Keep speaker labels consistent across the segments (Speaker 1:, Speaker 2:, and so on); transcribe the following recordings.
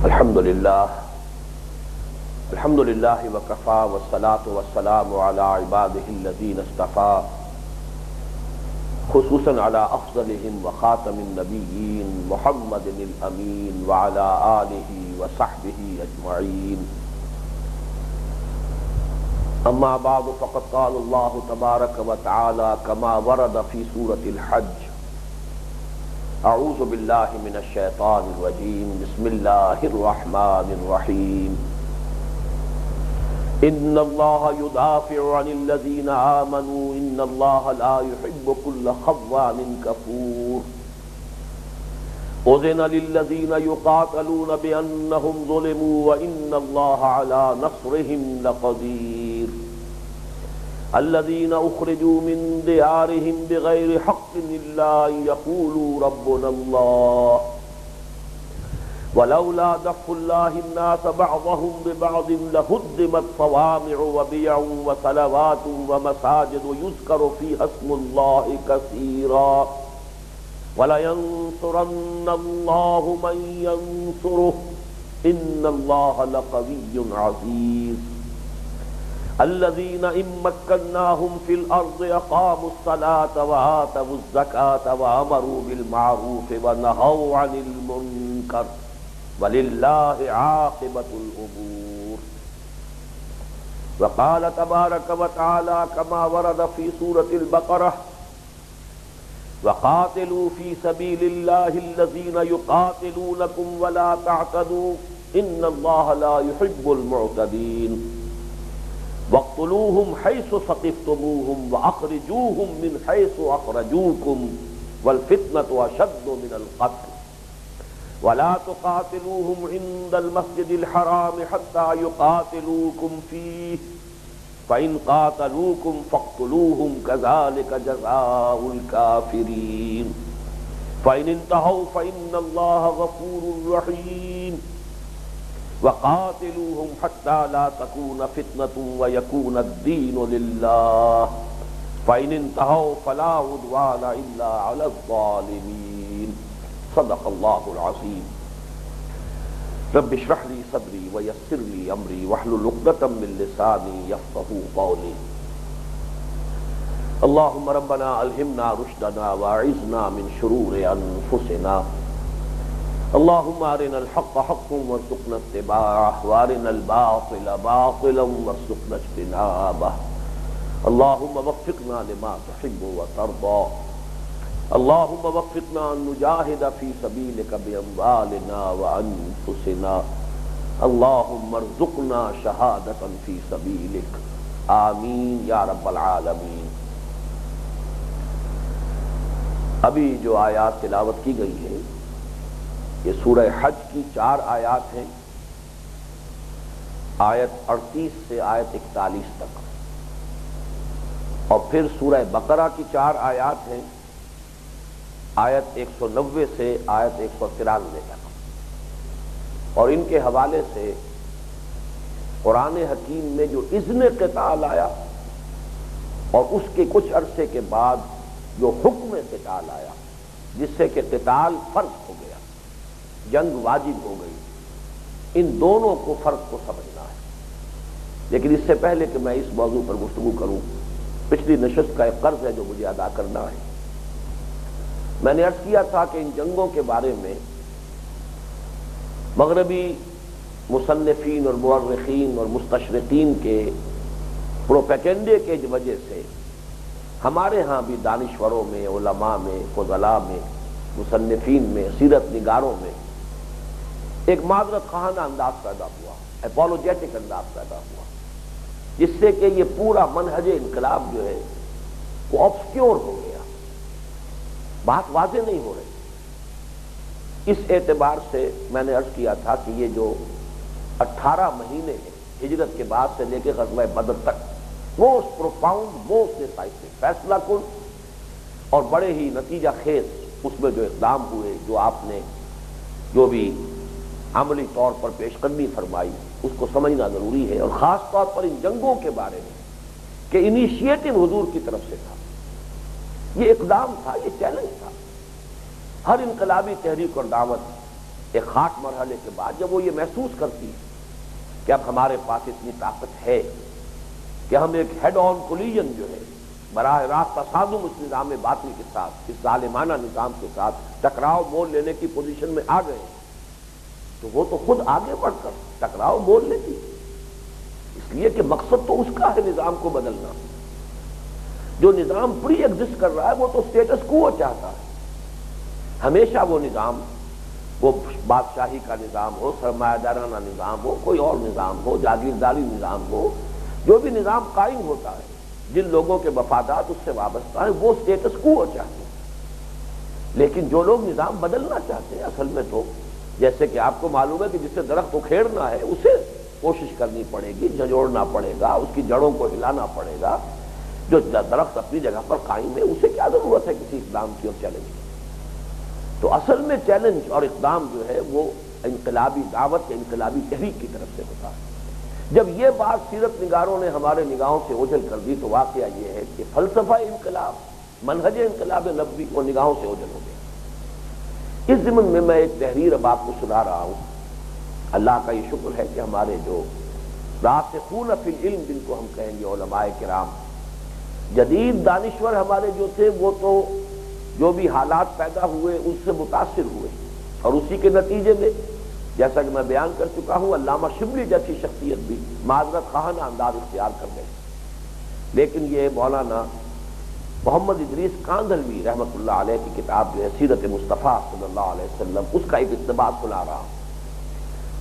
Speaker 1: الحمد للہ وکفا والصلاة والسلام علی عباده الذین اصطفى خصوصا علی افضلهم وخاتم النبیین محمد الامین وعلی آلہ وصحبہ اجمعین. اما بعد فقد قال اللہ تبارک وتعالی کما ورد فی سورة الحج: اعوذ باللہ من الشیطان الرجیم بسم اللہ الرحمن الرحیم. ان اللہ یدافع عن الذین آمنوا ان اللہ لا يحب كل خوان کفور. اذن للذین یقاتلون بانہم ظلموا وان اللہ علی نصرہم لقدیر. الذين اخرجوا من ديارهم بغير حق الا ان يقولوا ربنا الله ولولا دفع الله الناس بعضهم ببعض لهدمت صوامع وبيع وصلوات ومساجد يذكر فيها اسم الله كثيرا ولينصرن الله من ينصره ان الله لقوي عزيز. الذين إن مكناهم في الأرض أقاموا الصلاة وآتوا الزكاة وأمروا بالمعروف ونهوا عن المنكر ولله عاقبة الأمور. وقال تبارك وتعالى كما ورد في سورة البقرة: وقاتلوا في سبيل الله الذين يقاتلونكم ولا تعتدوا إن الله لا يحب المعتدين. وَاقْتُلُوهُمْ حَيْثُ ثَقِفْتُمُوهُمْ وَأَخْرِجُوهُمْ مِنْ حَيْثُ أَخْرَجُوكُمْ وَالْفِتْنَةُ أَشَدُّ مِنَ الْقَتْلِ وَلَا تُقَاتِلُوهُمْ عِنْدَ الْمَسْجِدِ الْحَرَامِ حَتَّى يُقَاتِلُوكُمْ فِيهِ فَإِنْ قَاتَلُوكُمْ فَاقْتُلُوهُمْ كَذَلِكَ جَزَاءُ الْكَافِرِينَ. فَإِنِ انْتَهَوْا فَإِنَّ اللَّهَ غَفُورٌ رَحِيمٌ. وَقَاتِلُوهُمْ حَتَّى لَا تَكُونَ فِتْنَةٌ وَيَكُونَ الدِّينُ لِلَّهِ فَإِنِ انْتَهَوْا فَلَا عُدْوَانَ إِلَّا عَلَى الظَّالِمِينَ. صدق اللہ العظیم. رب اشرح لي صدری ويسر لي أمری واحلل عقدة من لسانی يفقهوا قولی. اللهم ربنا ألهمنا رشدنا وأعذنا من شرور أنفسنا. اللهم أرنا الحق حقا وارزقنا اتباعه وأرنا الباطل باطلا وارزقنا اجتنابه. اللهم وفقنا لما تحب وترضى. اللهم وفقنا أن نجاهد في سبيلك بأموالنا وأنفسنا. اللهم ارزقنا شهادة في سبيلك آمین یا رب العالمین. ابھی جو آیات تلاوت کی گئی ہے یہ سورہ حج کی 4 آیات ہیں، آیت 38 سے آیت 41 تک، اور پھر سورہ بقرہ کی 4 آیات ہیں، آیت 190 سے آیت 193 تک. اور ان کے حوالے سے قرآن حکیم میں جو اذن قتال آیا اور اس کے کچھ عرصے کے بعد جو حکم قتال آیا جس سے کہ قتال فرض ہو گیا، جنگ واجب ہو گئی، ان دونوں کو فرق کو سمجھنا ہے. لیکن اس سے پہلے کہ میں اس موضوع پر گفتگو کروں، پچھلی نشست کا ایک قرض ہے جو مجھے ادا کرنا ہے. میں نے عرض کیا تھا کہ ان جنگوں کے بارے میں مغربی مصنفین اور مورخین اور مستشرقین کے پروپیگنڈے کے وجہ سے ہمارے ہاں بھی دانشوروں میں، علماء میں، فضلاء میں، مصنفین میں، سیرت نگاروں میں ایک معذرت خواہانہ انداز پیدا ہوا، اپولوجیٹک انداز پیدا ہوا، جس سے کہ یہ پورا منہج انقلاب جو ہے وہ آبسکیور ہو گیا، بات واضح نہیں ہو رہی. اس اعتبار سے میں نے عرض کیا تھا کہ یہ جو 18 مہینے ہیں ہجرت کے بعد سے لے کے غزوہ بدر تک، موسٹ پروفاؤنڈ، موسٹ ڈیسائسو، فیصلہ کن اور بڑے ہی نتیجہ خیز اس میں جو اقدام ہوئے، جو آپ نے جو بھی عملی طور پر پیش قدمی فرمائی، اس کو سمجھنا ضروری ہے. اور خاص طور پر ان جنگوں کے بارے میں کہ انیشیٹو حضور کی طرف سے تھا، یہ اقدام تھا، یہ چیلنج تھا. ہر انقلابی تحریک اور دعوت ایک خاص مرحلے کے بعد جب وہ یہ محسوس کرتی ہے کہ اب ہمارے پاس اتنی طاقت ہے کہ ہم ایک ہیڈ آن کولیجن جو ہے براہ راست تصادم اس نظام باطل کے ساتھ، اس ظالمانہ نظام کے ساتھ ٹکراؤ مول لینے کی پوزیشن میں آ گئے، تو وہ تو خود آگے بڑھ کر ٹکراؤ مول لیتی، اس لیے کہ مقصد تو اس کا ہے نظام کو بدلنا۔ جو نظام پری ایگزسٹ کر رہا ہے وہ تو اسٹیٹس کو چاہتا ہے، ہمیشہ وہ نظام، وہ بادشاہی کا نظام ہو، سرمایہ دارانہ نظام ہو، کوئی اور نظام ہو، جاگیرداری نظام ہو، جو بھی نظام قائم ہوتا ہے جن لوگوں کے مفادات اس سے وابستہ ہیں وہ اسٹیٹس کو چاہتے ہیں۔ لیکن جو لوگ نظام بدلنا چاہتے ہیں اصل میں تو جیسے کہ آپ کو معلوم ہے کہ جسے درخت اکھیڑنا ہے اسے کوشش کرنی پڑے گی، جھنجھوڑنا پڑے گا، اس کی جڑوں کو ہلانا پڑے گا۔ جو درخت اپنی جگہ پر قائم ہے اسے کیا ضرورت ہے کسی اقدام کی اور چیلنج کی؟ تو اصل میں چیلنج اور اقدام جو ہے وہ انقلابی دعوت یا انقلابی تحریک کی طرف سے ہوتا ہے۔ جب یہ بات سیرت نگاروں نے ہمارے نگاہوں سے اوجھل کر دی تو واقعہ یہ ہے کہ فلسفہ انقلاب، منہج انقلاب نبوی وہ نگاہوں سے اوجھل ہو گیا۔ اس ضمن میں ایک تحریر اب آپ کو سنا رہا ہوں۔ اللہ کا یہ شکر ہے کہ ہمارے جو راسخون فی العلم جن کو ہم کہیں گے علماء کرام، جدید دانشور ہمارے جو تھے وہ تو جو بھی حالات پیدا ہوئے اس سے متاثر ہوئے، اور اسی کے نتیجے میں جیسا کہ میں بیان کر چکا ہوں علامہ شبلی جیسی شخصیت بھی معذرت خواہانہ انداز اختیار کر گئے، لیکن یہ مولانا محمد ادریس کاندھلوی رحمۃ اللہ علیہ کی کتاب جو ہے سیرت مصطفیٰ صلی اللہ علیہ وسلم، اس کا ایک اقتباس سنا رہا ہوں۔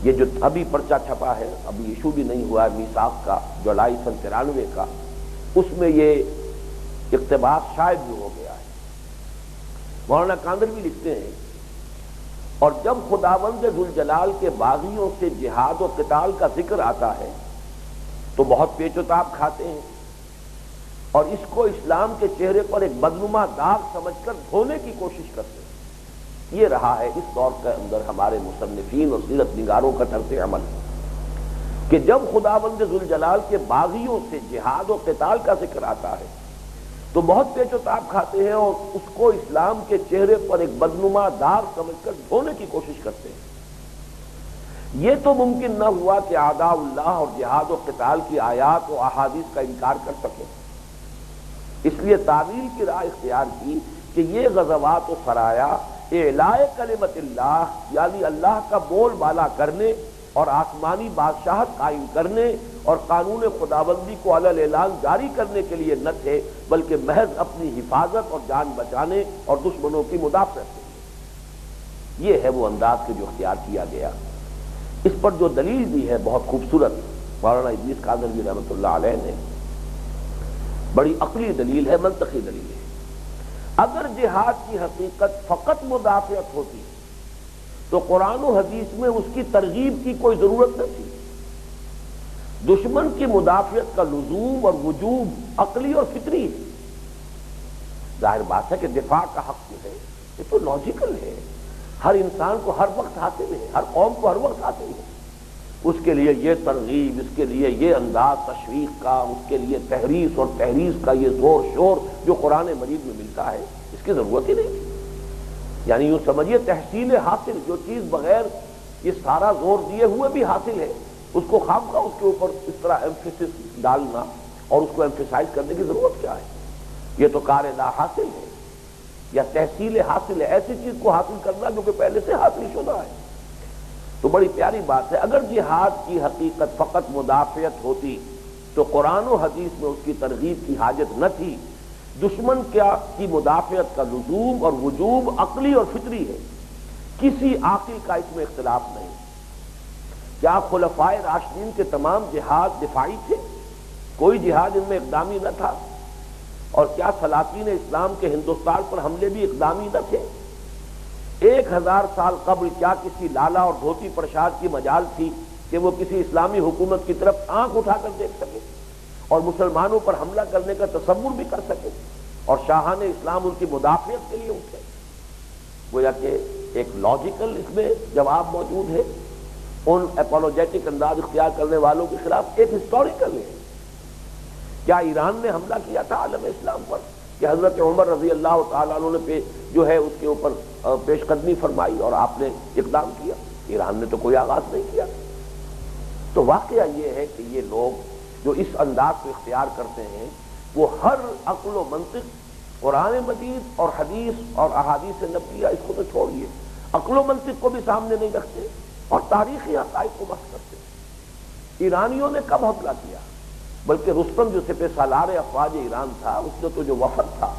Speaker 1: یہ جو ابھی پرچہ چھپا ہے، ابھی ایشو بھی نہیں ہوا ہے میثاق کا، جولائی سن 93 کا، اس میں یہ اقتباس شائع بھی ہو گیا ہے۔ مولانا کاندھلوی لکھتے ہیں، اور جب خداوند ذوالجلال کے باغیوں سے جہاد و قتال کا ذکر آتا ہے تو بہت پیچ و تاب کھاتے ہیں، اور اس کو اسلام کے چہرے پر ایک بدنما داغ سمجھ کر دھونے کی کوشش کرتے ہیں۔ یہ رہا ہے اس دور کے اندر ہمارے مصنفین اور سیرت نگاروں کا طرز عمل، کہ جب خداوند ذوالجلال کے باغیوں سے جہاد و قتال کا ذکر آتا ہے تو بہت پیچ و تاب کھاتے ہیں اور اس کو اسلام کے چہرے پر ایک بدنما داغ سمجھ کر دھونے کی کوشش کرتے ہیں۔ یہ تو ممکن نہ ہوا کہ اعداء اللہ اور جہاد و قتال کی آیات و احادیث کا انکار کر سکے، اس لیے تعویل کی راہ اختیار کی کہ یہ غزوات و سرایا اعلاء کلمت اللہ، یعنی اللہ کا بول بالا کرنے اور آسمانی بادشاہت قائم کرنے اور قانون خداوندی کو علی الاعلان جاری کرنے کے لیے نہ تھے، بلکہ محض اپنی حفاظت اور جان بچانے اور دشمنوں کی مدافعت کے لیے۔ یہ ہے وہ انداز کہ جو اختیار کیا گیا۔ اس پر جو دلیل دی ہے بہت خوبصورت مولانا ادریس کاندھلوی رحمۃ اللہ علیہ نے، بڑی عقلی دلیل ہے، منطقی دلیل ہے۔ اگر جہاد کی حقیقت فقط مدافعت ہوتی تو قرآن و حدیث میں اس کی ترغیب کی کوئی ضرورت نہ تھی۔ دشمن کی مدافعت کا لزوم اور وجوب عقلی اور فطری ہے۔ ظاہر بات ہے کہ دفاع کا حق جو ہے یہ تو لاجیکل ہے، ہر انسان کو ہر وقت حاصل ہے، ہر قوم کو ہر وقت حاصل ہے۔ اس کے لیے یہ ترغیب، اس کے لیے یہ انداز تشویق کا، اس کے لیے تحریص اور تحریض کا یہ زور شور جو قرآن مجید میں ملتا ہے، اس کی ضرورت ہی نہیں تھی۔ یعنی یوں سمجھیے تحصیل حاصل، جو چیز بغیر یہ سارا زور دیے ہوئے بھی حاصل ہے، اس کو خامخواہ اس کے اوپر اس طرح ایمفیسس ڈالنا اور اس کو ایمفیسائز کرنے کی ضرورت کیا ہے؟ یہ تو کار لا حاصل ہے یا تحصیل حاصل ہے، ایسی چیز کو حاصل کرنا جو کہ پہلے سے حاصل شدہ ہے۔ تو بڑی پیاری بات ہے، اگر جہاد کی حقیقت فقط مدافعت ہوتی تو قرآن و حدیث میں اس کی ترغیب کی حاجت نہ تھی۔ دشمن کی مدافعت کا لزوم اور وجوب عقلی اور فطری ہے، کسی عاقل کا اس میں اختلاف نہیں۔ کیا خلفائے راشدین کے تمام جہاد دفاعی تھے؟ کوئی جہاد ان میں اقدامی نہ تھا؟ اور کیا سلاطین اسلام کے ہندوستان پر حملے بھی اقدامی نہ تھے؟ 1000 سال قبل کیا کسی لالا اور دھوتی پرشاد کی مجال تھی کہ وہ کسی اسلامی حکومت کی طرف آنکھ اٹھا کر دیکھ سکے اور مسلمانوں پر حملہ کرنے کا تصور بھی کر سکے اور شاہان اسلام ان کی مدافعت کے لیے اٹھے؟ گویا کہ ایک لاجیکل اس میں جواب موجود ہے، ان اپولوجیٹک انداز اختیار کرنے والوں کے خلاف ایک ہسٹوریکل ہے۔ کیا ایران نے حملہ کیا تھا عالم اسلام پر؟ کہ حضرت عمر رضی اللہ تعالیٰ عنہ نے جو ہے اس کے اوپر پیش قدمی فرمائی اور آپ نے اقدام کیا. ایران نے تو کوئی آغاز نہیں کیا. تو واقعہ یہ ہے کہ یہ لوگ جو اس انداز کو اختیار کرتے ہیں وہ ہر عقل و منطق، قرآن مجید اور حدیث اور احادیث نبویہ اس کو تو چھوڑیے، عقل و منطق کو بھی سامنے نہیں رکھتے اور تاریخی حقائق کو بحث کرتے. ایرانیوں نے کب حملہ کیا؟ بلکہ رستم جو سپہ سالار افواج ایران تھا، اس نے تو جو وفد تھا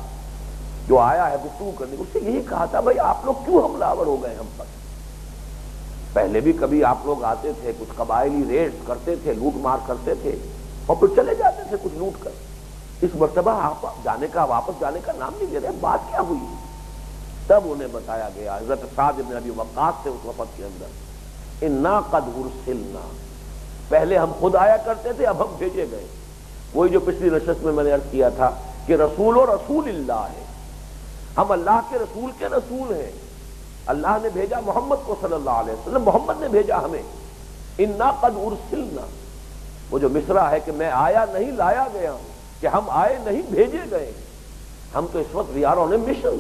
Speaker 1: جو آیا ہے گفتگو کرنے، اس سے یہی کہا تھا بھائی آپ لوگ کیوں حملہ آور ہو گئے ہم پر؟ پہلے بھی کبھی آپ لوگ آتے تھے، کچھ قبائلی ریڈز کرتے تھے، لوٹ مار کرتے تھے اور پھر چلے جاتے تھے کچھ لوٹ کر. اس مرتبہ آپ جانے کا، واپس جانے کا نام نہیں لے رہے. بات کیا ہوئی؟ تب انہیں بتایا گیا، حضرت سعد بن ابی وقاص سے اس وفد کے اندر، انا قد ارسلنا، پہلے ہم خود آیا کرتے تھے، اب ہم بھیجے گئے. وہی جو پچھلی نشست میں نے عرض کیا تھا کہ رسول و رسول اللہ ہے، ہم اللہ کے رسول ہیں. اللہ نے بھیجا محمد کو صلی اللہ علیہ وسلم، محمد نے بھیجا ہمیں. انا قد ارسلنا، وہ جو مصرع ہے کہ میں آیا نہیں لایا گیا ہوں، کہ ہم آئے نہیں بھیجے گئے. ہم تو اس وقت we are on a mission,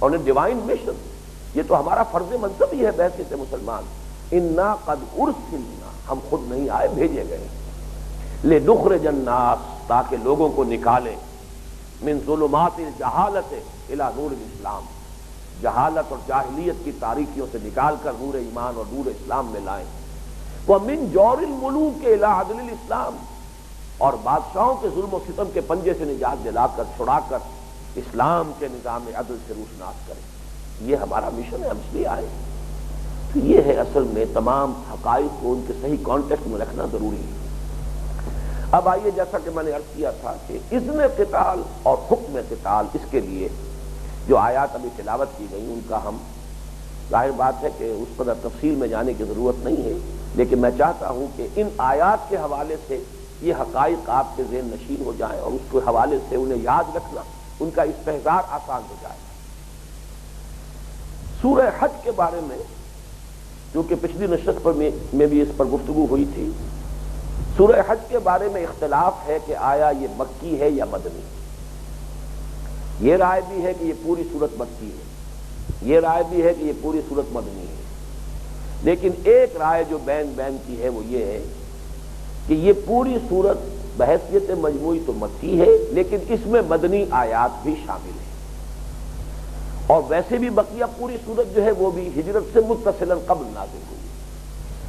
Speaker 1: on a divine mission. یہ تو ہمارا فرض منصب ہی ہے بحیثیت مسلمان. انا قد ارسلنا، ہم خود نہیں آئے، بھیجے گئے. لنخرج الناس، تاکہ لوگوں کو نکالیں، من ظلمات الجہالت الی نور الاسلام، جہالت اور جاہلیت کی تاریکیوں سے نکال کر نور ایمان اور نور اسلام میں لائیں. ومن جور الملوک الی عدل الاسلام، اور بادشاہوں کے ظلم و ستم کے پنجے سے نجات دلا کر، چھڑا کر اسلام کے نظام عدل سے روشناس کریں. یہ ہمارا مشن ہے، ہم اس لیے آئے. تو یہ ہے اصل میں تمام حقائق کو ان کے صحیح کانٹیکسٹ میں رکھنا ضروری ہے. اب آئیے، جیسا کہ میں نے عرض کیا تھا کہ اذن قتال اور حکم قتال، اس کے لیے جو آیات ابھی تلاوت کی گئی ان کا ہم، ظاہر بات ہے کہ اس پر تفصیل میں جانے کی ضرورت نہیں ہے، لیکن میں چاہتا ہوں کہ ان آیات کے حوالے سے یہ حقائق آپ کے ذہن نشین ہو جائیں اور اس کے حوالے سے انہیں یاد رکھنا، ان کا استحضار آسان ہو جائے. سورہ حج کے بارے میں، جو کہ پچھلی نشست پر میں بھی اس پر گفتگو ہوئی تھی، سورہ حج کے بارے میں اختلاف ہے کہ آیا یہ مکی ہے یا مدنی. یہ رائے بھی ہے کہ یہ پوری سورت مکی ہے، یہ رائے بھی ہے کہ یہ پوری سورت مدنی ہے. لیکن ایک رائے جو بین کی ہے وہ یہ ہے کہ یہ پوری سورت بحیثیت مجموعی تو مکی ہے، لیکن اس میں مدنی آیات بھی شامل ہیں. اور ویسے بھی بقیہ پوری سورت جو ہے وہ بھی ہجرت سے متصلاً قبل نازل ہوئی.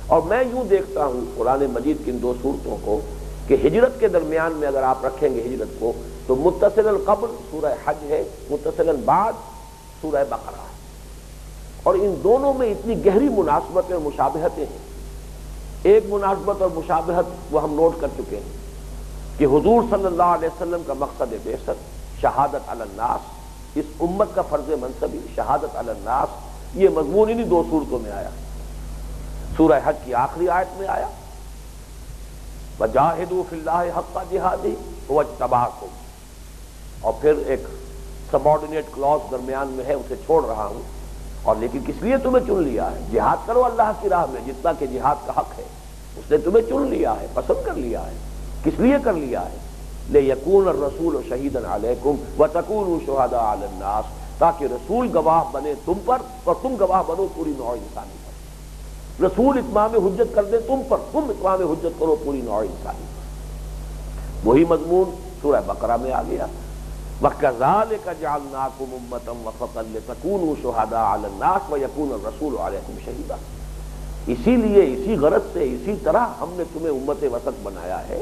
Speaker 1: اور میں یوں دیکھتا ہوں قرآن مجید کی ان دو صورتوں کو کہ ہجرت کے درمیان میں اگر آپ رکھیں گے ہجرت کو تو متصلاً قبل سورہ حج ہے، متصلاً بعد سورہ بقرہ ہے. اور ان دونوں میں اتنی گہری مناسبتیں اور مشابہتیں ہیں. ایک مناسبت اور مشابہت وہ ہم نوٹ کر چکے ہیں کہ حضور صلی اللہ علیہ وسلم کا مقصد بعثت شہادت علی الناس، اس امت کا فرض منصبی شہادت علی الناس، یہ مضمون انہی دو صورتوں میں آیا. سورہ حج کی آخری آیت میں آیا وَجَاهِدُوا فِي اللَّهِ حَقَّ جِهَادِهِ هُوَ اجْتَبَاكُمْ، اور پھر ایک سبارڈینیٹ کلوز درمیان میں ہے، اسے چھوڑ رہا ہوں، اور لیکن کس لیے تمہیں چن لیا ہے؟ جہاد کرو اللہ کی راہ میں جتنا کہ جہاد کا حق ہے. اس نے تمہیں چن لیا ہے، پسند کر لیا ہے. کس لیے کر لیا ہے؟ لِيَكُونَ الرَّسُولُ شَهِيدًا عَلَيْكُمْ وَتَكُونُوا شُهَدَاءَ عَلَى النَّاسِ، تاکہ رسول گواہ بنے تم پر اور تم گواہ بنو پوری نوع انسانی پر. رسول اتمام حجت کر دے تم پر، تم اتمام حجت کرو پوری نوع انسانی پر. وہی مضمون سورہ بقرہ میں آ گیا وَكَذَلِكَ جَعَلْنَاكُمْ أُمَّةً وَسَطًا لِتَكُونُوا شُهَدَاءَ عَلَى النَّاسِ وَيَكُونَ الرَّسُولُ عَلَيْكُمْ شَهِيدًا. اسی لیے، اسی غرض سے، اسی طرح ہم نے تمہیں امت وسط بنایا ہے.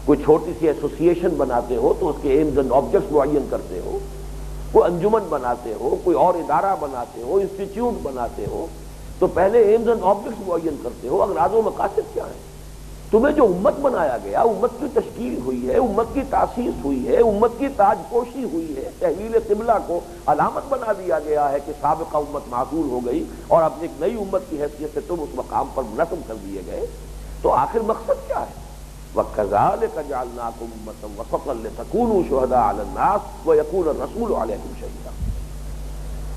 Speaker 1: کوئی چھوٹی سی ایسوسیشن بناتے ہو تو اس کے ایمز اینڈ آبجیکٹس معین کرتے ہو، کوئی انجمن بناتے ہو، کوئی اور ادارہ بناتے ہو، انسٹیٹیوٹ بناتے ہو، تو پہلے ایمز اینڈ آبجیکٹس معین کرتے ہو، اغراض و مقاصد کیا ہیں. تمہیں جو امت بنایا گیا، امت کی تشکیل ہوئی ہے، امت کی تاسیس ہوئی ہے، امت کی تاج پوشی ہوئی ہے، تحویل قبلہ کو علامت بنا دیا گیا ہے کہ سابقہ امت معذور ہو گئی اور اب ایک نئی امت کی حیثیت سے تم اس مقام پر نصب کر دیے گئے. تو آخر مقصد کیا ہے؟ وَكَذَلِكَ جَعَلْنَاكُمْ أُمَّةً وَسَطًا لِتَكُونُوا شُهَدَاءَ عَلَى النَّاسِ وَيَكُونَ الرَّسُولُ عَلَيْكُمْ شَهِيدًا.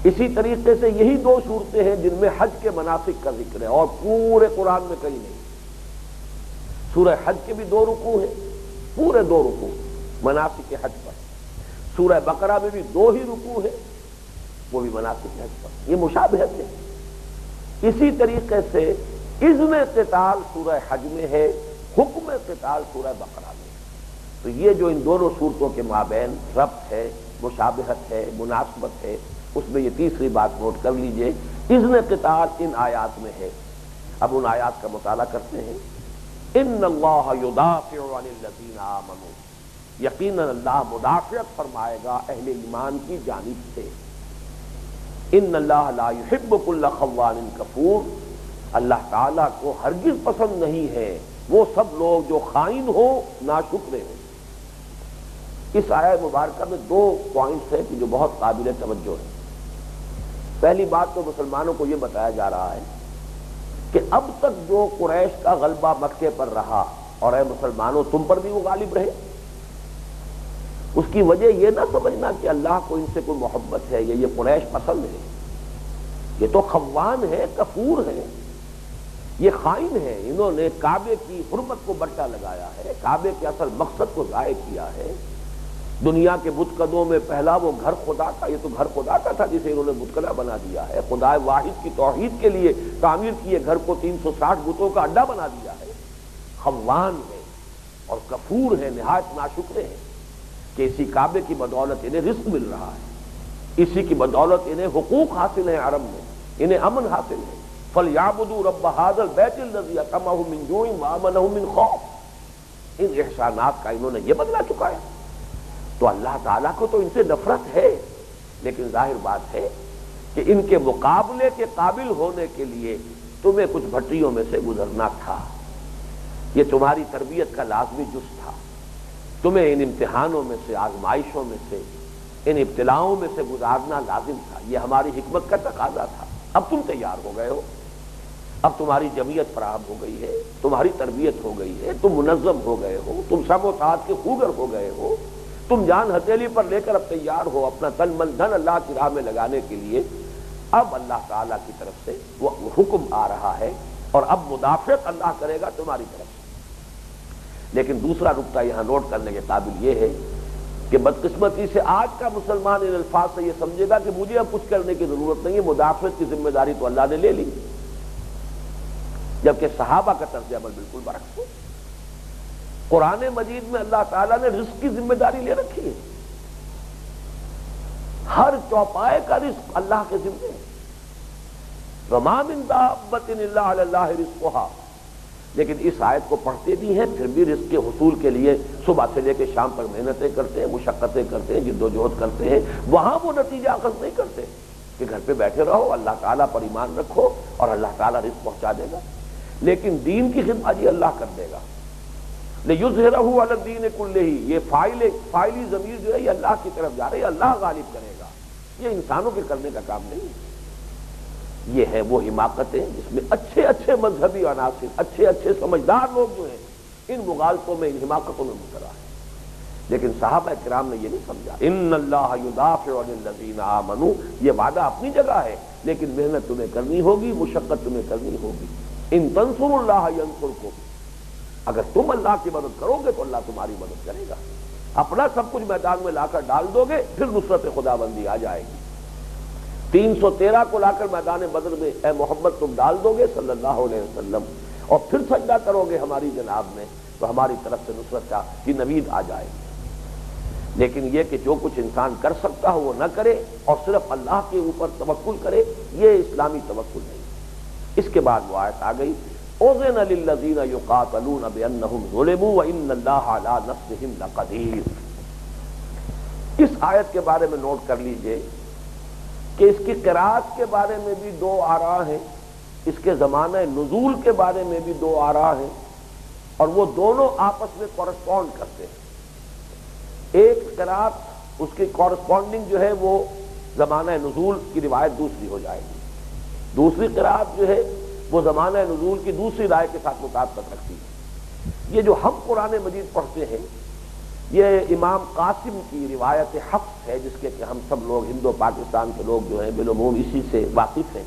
Speaker 1: اسی طریقے سے یہی دو صورتیں ہیں جن میں حج کے مناسک کا ذکر ہے اور پورے قرآن میں کہیں نہیں. سورہ حج کے بھی 2 رکوع ہیں، پورے 2 رکوع مناسک حج پر. سورہ بقرہ میں بھی 2 ہی رکوع ہے، وہ بھی مناسک حج پر، یہ مشابہت ہے۔ اسی طریقے سے اذن قتال سورہ حج میں ہے، حکم قتال سورہ بقرہ میں۔ تو یہ جو ان دونوں صورتوں کے مابین ربط ہے، مشابہت ہے، مناسبت ہے، اس میں یہ تیسری بات نوٹ کر لیجئے، اذن قتال ان آیات میں ہے۔ اب ان آیات کا مطالعہ کرتے ہیں۔ ان اللہ یدافع عن الذین آمنوا، یقیناً اللہ مدافعت فرمائے گا اہل ایمان کی جانب سے۔ ان اللہ لا یحب کل خوان کفور، اللہ تعالیٰ کو ہرگز پسند نہیں ہے وہ سب لوگ جو خائن ہوں، ناشکرے ہوں۔ اس آیت مبارکہ میں 2 پوائنٹس ہیں کہ جو بہت قابل توجہ ہیں۔ پہلی بات تو مسلمانوں کو یہ بتایا جا رہا ہے کہ اب تک جو قریش کا غلبہ مکے پر رہا، اور اے مسلمانوں تم پر بھی وہ غالب رہے، اس کی وجہ یہ نہ سمجھنا کہ اللہ کو ان سے کوئی محبت ہے یا یہ قریش پسند ہے۔ یہ تو خوان ہے، کفور ہے، یہ خائن ہے۔ انہوں نے کعبے کی حرمت کو برچا لگایا ہے، کعبے کے اصل مقصد کو ضائع کیا ہے۔ دنیا کے بتکدوں میں پہلا وہ گھر خدا تھا، یہ تو گھر خدا کا تھا جسے انہوں نے بتکدہ بنا دیا ہے۔ خدا واحد کی توحید کے لیے تعمیر کیے گھر کو 360 بتوں کا اڈا بنا دیا ہے۔ خوان ہے اور کفور ہے، نہایت ناشکرے ہیں کہ اسی کعبے کی بدولت انہیں رزق مل رہا ہے، اسی کی بدولت انہیں حقوق حاصل ہیں، عرب میں انہیں امن حاصل ہے۔ فَلْيَعْبُدُوا رَبَّ هَٰذَا الْبَيْتِ الَّذِي أَطْعَمَهُم مِّن جُوعٍ وَآمَنَهُم مِّن خَوْفٍ۔ ان احسانات کا انہوں نے یہ بدلہ چکایا، تو اللہ تعالیٰ کو تو ان سے نفرت ہے، لیکن ظاہر بات ہے کہ ان کے مقابلے کے قابل ہونے کے لیے تمہیں کچھ بھٹیوں میں سے گزرنا تھا، یہ تمہاری تربیت کا لازمی جز تھا، تمہیں ان امتحانوں میں سے، آزمائشوں میں سے، ان ابتلاؤں میں سے گزارنا لازم تھا، یہ ہماری حکمت کا تقاضا تھا۔ اب تم تیار ہو گئے ہو، اب تمہاری جمعیت فراہم ہو گئی ہے، تمہاری تربیت ہو گئی ہے، تم منظم ہو گئے ہو، تم سب و ساتھ کے خوگر ہو گئے ہو، تم جان ہتھیلی پر لے کر اب تیار ہو اپنا تن من دھن اللہ کی راہ میں لگانے کے لیے۔ اب اللہ تعالیٰ کی طرف سے وہ حکم آ رہا ہے اور اب مدافعت اللہ کرے گا تمہاری طرف سے۔ لیکن دوسرا نقطہ یہاں نوٹ کرنے کے قابل یہ ہے کہ بدقسمتی سے آج کا مسلمان ان الفاظ سے یہ سمجھے گا کہ مجھے اب کچھ کرنے کی ضرورت نہیں ہے، مدافعت کی ذمہ داری تو اللہ نے لے لی، جبکہ صحابہ کا طرز عمل بالکل برعکس ہے۔ قرآن مجید میں اللہ تعالیٰ نے رزق کی ذمہ داری لے رکھی ہے، ہر چوپائے کا رزق اللہ کے ذمہ ہے۔ وَمَا مِن دَابَّةٍ إِلَّا عَلَى اللَّهِ رِزْقُهَا، لیکن اس آیت کو پڑھتے بھی ہیں، پھر بھی رزق کے حصول کے لیے صبح سے لے کے شام تک محنتیں کرتے ہیں، مشقتیں کرتے ہیں، جد و جہد کرتے ہیں، وہاں وہ نتیجہ اخذ نہیں کرتے کہ گھر پہ بیٹھے رہو، اللہ تعالیٰ پر ایمان رکھو اور اللہ تعالیٰ رزق پہنچا دے گا۔ لیکن دین کی خدمت یہ اللہ کر دے گا۔ لِيُظْهِرَهُ عَلَى الدِّينِ كُلِّهِ، یہ فاعلی ضمیر جو ہے یہ اللہ کی طرف جا رہی ہے، اللہ غالب کرے گا، یہ انسانوں کے کرنے کا کام نہیں ہے۔ یہ ہے وہ حماقتیں جس میں اچھے اچھے مذہبی عناصر، اچھے اچھے سمجھدار لوگ جو ہیں ان مغالطوں میں، ان حماقتوں میں مبتلا ہیں۔ لیکن صحابہ کرام نے یہ نہیں سمجھا۔ ان اللہ یدافع عن الذین آمنوا، یہ وعدہ اپنی جگہ ہے، لیکن محنت تمہیں کرنی ہوگی، مشقت تمہیں کرنی ہوگی۔ ان تنصروا اللہ ینصرکم، اگر تم اللہ کی مدد کرو گے تو اللہ تمہاری مدد کرے گا۔ اپنا سب کچھ میدان میں لا کر ڈال دو گے، پھر نصرت خداوندی آ جائے گی۔ 313 کو لا کر میدان بدر میں اے محمد تم ڈال دو گے صلی اللہ علیہ وسلم، اور پھر سجدہ کرو گے ہماری جناب میں، تو ہماری طرف سے نصرت کی نوید آ جائے گی۔ لیکن یہ کہ جو کچھ انسان کر سکتا ہو وہ نہ کرے اور صرف اللہ کے اوپر توکل کرے، یہ اسلامی توکل نہیں۔ اس کے بعد وہ آیت آ گئی، اذن للذین یقاتلون بانہم ظلموا وان اللہ علی نصرہم لقدیر۔ اس آیت کے بارے میں نوٹ کر لیجئے کہ اس کی قرأت کے بارے میں بھی 2 آراء ہیں، اس کے زمانہ نزول کے بارے میں بھی 2 آراء ہیں، اور وہ دونوں آپس میں کورسپونڈ کرتے ہیں۔ ایک قرأت اس کی کورسپونڈنگ جو ہے وہ زمانہ نزول کی روایت دوسری ہو جائے گی، دوسری قرأت جو ہے وہ زمانہ نزول کی دوسری رائے کے ساتھ مطابقت رکھتی ہے۔ یہ جو ہم قرآن مجید پڑھتے ہیں یہ امام قاسم کی روایت حفص ہے، جس کے کہ ہم سب لوگ ہندو پاکستان کے لوگ جو ہیں بالعموم اسی سے واقف ہیں۔